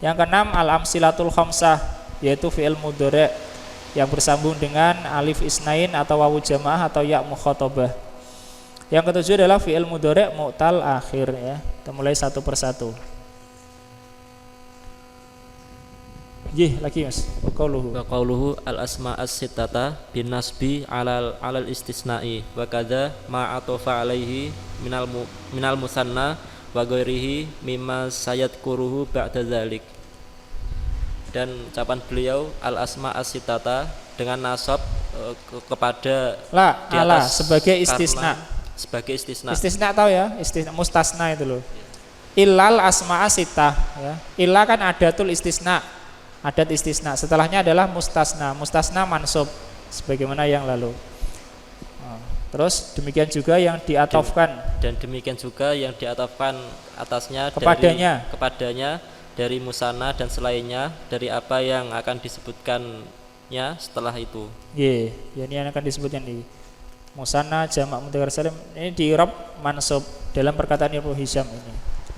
Yang keenam al-amsilatul khamsah, yaitu fi'il mudhari' yang bersambung dengan alif isnain atau wawu jamaah atau ya mukhatabah. Yang ketujuh adalah fi'il mudhari' mu'tal akhir ya. Kita mulai satu persatu. Lagi Mas. Wa qauluhu al-asma as-sittata bin nasbi alal istisna'i wa kadza ma atofa alaihi minal musanna wa ghairihi mimma sayadkuruhu ba'da dzalik. Dan ucapan beliau al-asma as-sittata dengan nasab kepada di atas sebagai istisna. Sebagai istisna. Istisna tahu ya? Istisna mustasna itu loh. Illal asma as-sittah ya. Illa kan adatul istisna. Adat istisna, setelahnya adalah mustasna. Mustasna mansub sebagaimana yang lalu. Terus demikian juga yang diatofkan, dan demikian juga yang diatofkan atasnya kepadanya dari musanna dan selainnya dari apa yang akan disebutkannya setelah itu. Ya ini yang akan disebutkan di musanna jamak mudzakkar salim ini di i'rab mansub dalam perkataan Ibnu Hisham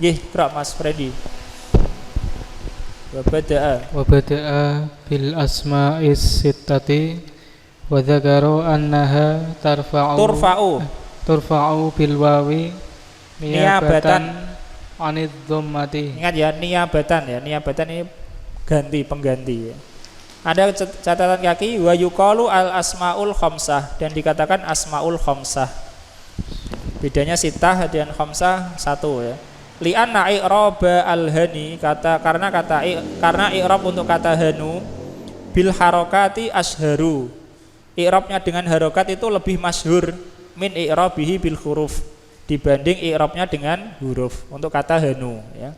ini. Qra Mas Freddy. Wa bada'a bil asma'is sittati wa dzakara annaha turfa'u bil wawi niyabatan anid dhammati. Ingat ya, niyabatan ini pengganti ya. Ada catatan kaki wa yuqalu al asmaul khamsah, dan dikatakan asmaul khamsah. Bedanya sittah dan khamsah satu ya. Li'anna i'raba al-hani karena i'rab untuk kata hanu bil harokati ashharu. I'rabnya dengan harokat itu lebih masyhur min i'rabihi bil huruf dibanding i'rabnya dengan huruf untuk kata hanu ya.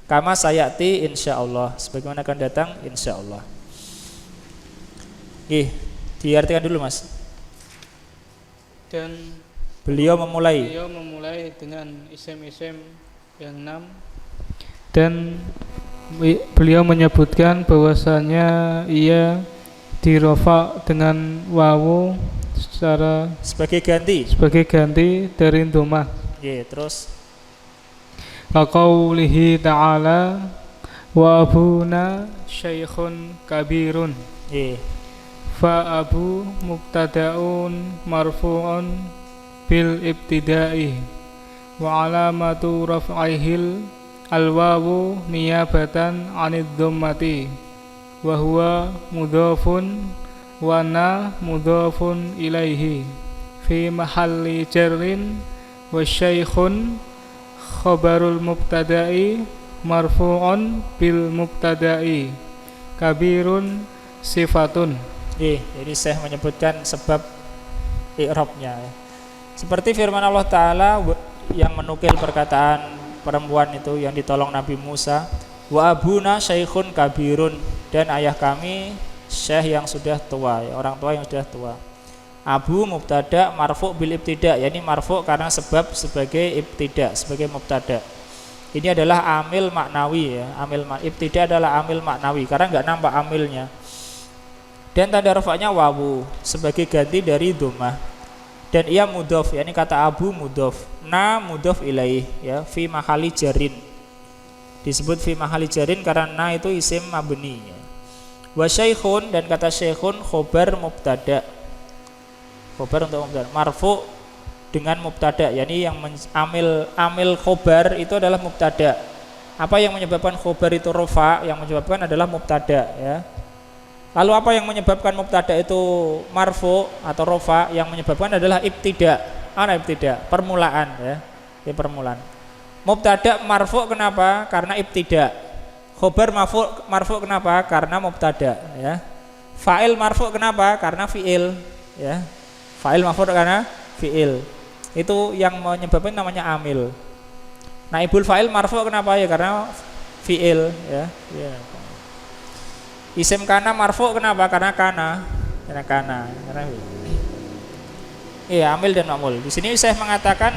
Kama sayati insyaallah, sebagaimana akan datang insyaallah. Diartikan dulu Mas. Dan beliau memulai dengan isim-isim yang 6, dan beliau menyebutkan bahwasanya ia dirofa dengan wawu sebagai ganti dari dhammah. Terus qaulihi ta'ala wa abuna syaikhun kabirun. Fa abu mubtada'un marfu'un bil ibtida'i wa alamatu raf'ihil al-wawu niyabatan 'anid dhammati wa huwa mudhafun wa na mudhafun ilaihi fi mahalli jarrin wa syaikhun khabarul mubtada'i marfu'un bil mubtada'i kabirun sifatun. Jadi saya menyebutkan sebab i'rabnya ya. Seperti firman Allah Ta'ala yang menukil perkataan perempuan itu yang ditolong Nabi Musa, wa abuna syaikhun kabirun, dan ayah kami syekh yang sudah tua ya, orang tua yang sudah tua. Abu mubtada marfu' bil ibtida, yakni marfu' karena sebab sebagai ibtida, sebagai mubtada. Ini adalah amil maknawi ya, ibtida adalah amil maknawi karena enggak nampak amilnya. Dan tanda rafa'nya wawu sebagai ganti dari dhammah. Dan ia mudhof, yakni kata abu mudhof, na mudhof ilaih ya, fi mahali jarin. disebut fi mahali jarin karena itu isim mabni. Wa syaikhun, dan kata syaikhun khobar mubtada. Khobar untuk mubtada, marfu dengan mubtada, yakni yang amil khobar itu adalah mubtada. Apa yang menyebabkan khobar itu rofa? Yang menyebabkan adalah mubtada, ya. Lalu apa yang menyebabkan mubtada itu marfu atau rofa? Yang menyebabkan adalah ibtida. Ibtida, permulaan, ya. Ini permulaan. Mubtada marfu kenapa? Karena ibtida. Khobar marfu kenapa? Karena mubtada, ya. Fa'il marfu kenapa? Karena fi'il, ya. Fa'il marfu karena fi'il. Itu yang menyebabkan namanya amil. Naibul fa'il marfu kenapa? Ya karena fi'il, ya. Isim kana marfu kenapa? Karena kana. Iya, amil dan ma'mul. Di sini saya mengatakan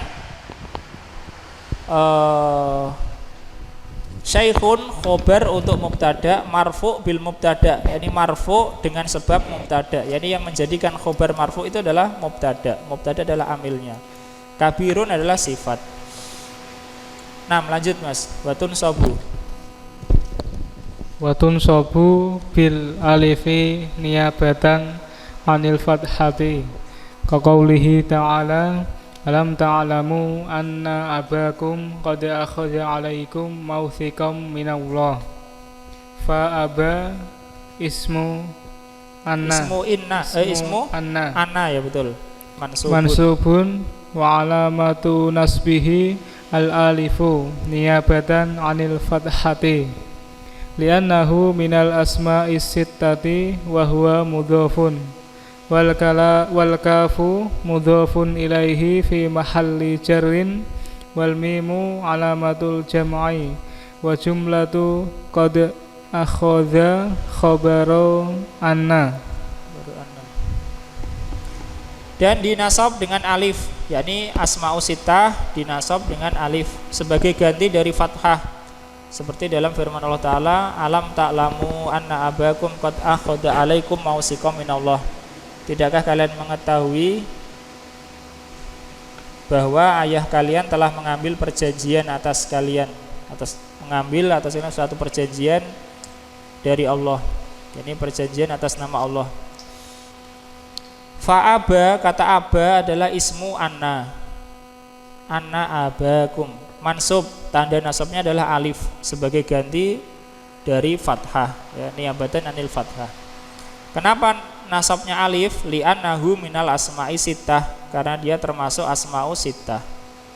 syaikhun khobar untuk mubtada marfu bil mubtada, yakni marfu dengan sebab mubtada, yakni yang menjadikan khobar marfu itu adalah mubtada. Mubtada adalah amilnya. Kabirun adalah sifat. Nah, lanjut Mas. Watun sobu bil alifi niyabatan anil fathati kaqaulihi ta'ala alam ta'lamu anna abakum qad akhadha 'alaikum mawthiqam minallah fa aba ismu anna ismu anna ya betul, mansubun wa alamatu nasbihi al alifu niyabatan anil fathati li'annahu minal asma'is sittati wa huwa mudhafun wal kafu mudhafun ilaihi fi mahalli jarrin wal mimu alamatul jam'i wa jumlatu qad akhadha khabaru anna, dan dinasab dengan alif, yakni asma'us sittah dinasab dengan alif sebagai ganti dari fathah. Seperti dalam firman Allah Ta'ala, alam ta'lamu anna abakum qad akhadha 'alaikum mawthiqam minallah. Tidakkah kalian mengetahui bahwa ayah kalian telah mengambil perjanjian atas kalian, mengambil atas kalian suatu perjanjian dari Allah. Ini perjanjian atas nama Allah. Fa'aba, kata aba adalah ismu anna abakum, mansub, tanda nasabnya adalah alif sebagai ganti dari fathah, ya, niyabatan anil fathah. Kenapa nasabnya alif? Li'annahu minal asma'i sittah, karena dia termasuk asma'u sittah.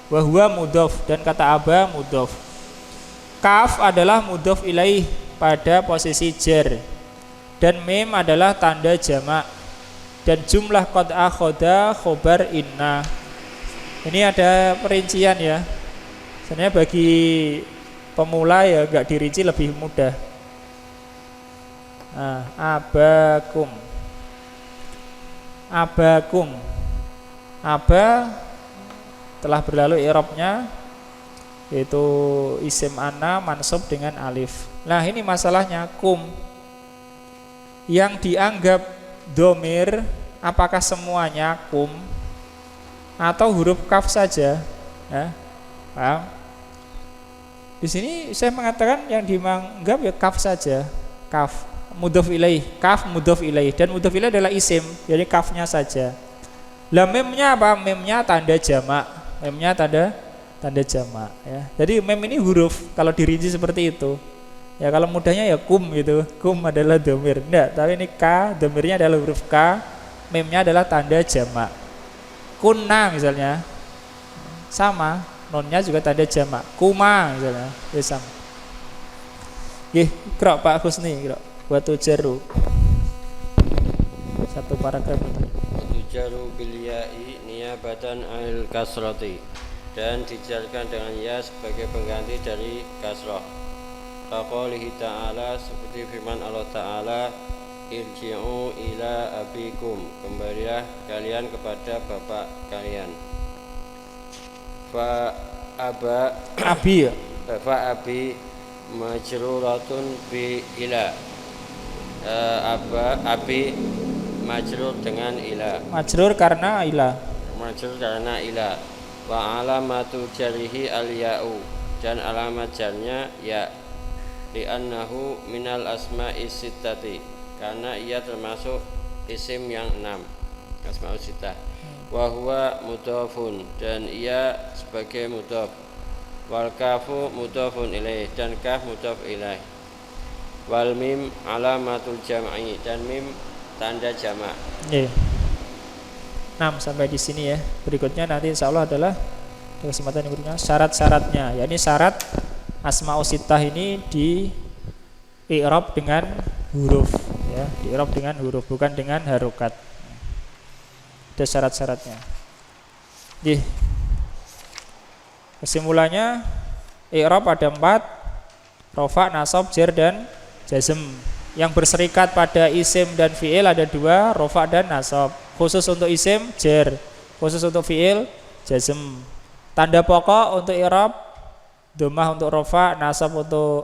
Wa huwa mudhof, dan kata aba mudhof. Kaf adalah mudhof ilaih pada posisi jar, dan mim adalah tanda jamak, dan jumlah qad akhadha khobar inna. Ini ada perincian, ya. Sebenarnya bagi pemula ya enggak dirinci lebih mudah. Nah, abakum. Aba telah berlalu i'rabnya, yaitu isim anna mansub dengan alif. Nah, ini masalahnya kum yang dianggap domir, apakah semuanya kum atau huruf kaf saja, ya? Paham? Di sini saya mengatakan yang dianggap ya kaf saja, kaf mudhof ilaih, kaf mudhof ilaih, dan mudhof ilaih adalah isim, jadi kafnya saja. Lah memnya apa? Memnya tanda jamak, tanda jamak, ya. Jadi mem ini huruf kalau dirinci seperti itu. Ya kalau mudahnya ya kum gitu, kum adalah domir. Enggak, tapi ini k, domirnya adalah huruf k, memnya adalah tanda jamak. Kunna misalnya sama, nonnya juga tanda jamak. Kuma misalnya, ya sama. Krok Pak Husni, krok. Watu jaru. Satu paragraf itu. Watu jaru bil ya'i niyabatan anil kasrati, dan dijarkan dengan ya sebagai pengganti dari kasrah. Kaqaulihi ta'ala, seperti firman Allah Ta'ala, irji'u ila abikum, kembalilah kalian kepada bapak kalian. Fa abi majruratun bi ila. Abi majrur dengan ila. Majrur karena ila. Wa alamatu jarihi al ya'u, dan alamat jarnya ya, li'annahu minal asma'i sittati, karena ia termasuk isim yang 6, asma'us sittah. Wa huwa mudhafun, dan ia sebagai mudhaf. Wal kafu mudhafun ilaih, dan kaf mudhaf ilaih. Wal mim alamatul jam'i, dan mim tanda jamak. 6 sampai di sini ya. Berikutnya nanti insyaallah adalah kesempatan yang berikutnya syarat-syaratnya. Yakni syarat asmaus sittah ini di i'rab dengan huruf ya, di i'rab dengan huruf bukan dengan harokat. Ada syarat-syaratnya. Kesimpulannya i'rab ada 4, rafa, nasab, jar dan jazm. Yang berserikat pada isim dan fi'il ada 2, rafa dan nasab. Khusus untuk isim jar, khusus untuk fi'il jazm. Tanda pokok untuk i'rab dhammah untuk rafa, nasab untuk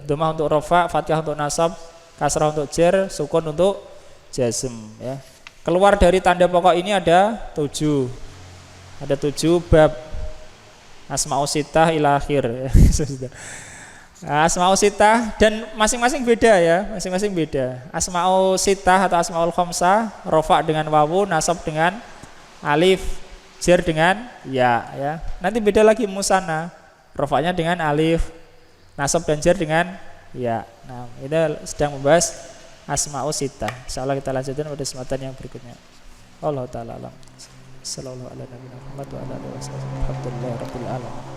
dhammah untuk rafa, fathah untuk nasab, kasrah untuk jar, sukun untuk jazm ya. Keluar dari tanda pokok ini ada 7. Ada 7 bab asmaus sittah ila akhir ya. Asmaul sittah dan masing-masing beda ya, masing-masing beda. Asmaul sittah atau asmaul khamsah, rafa dengan wawu, nasab dengan alif, jar dengan ya. Nanti beda lagi musanna, rafanya dengan alif, nasab dan jar dengan ya. Nah, kita sedang membahas asmaul sittah. Insyaallah kita lanjutkan pada kesempatan yang berikutnya. Allah taala alam. Sallallahu alaihi wa sallam. Alhamdulillahirabbil alamin.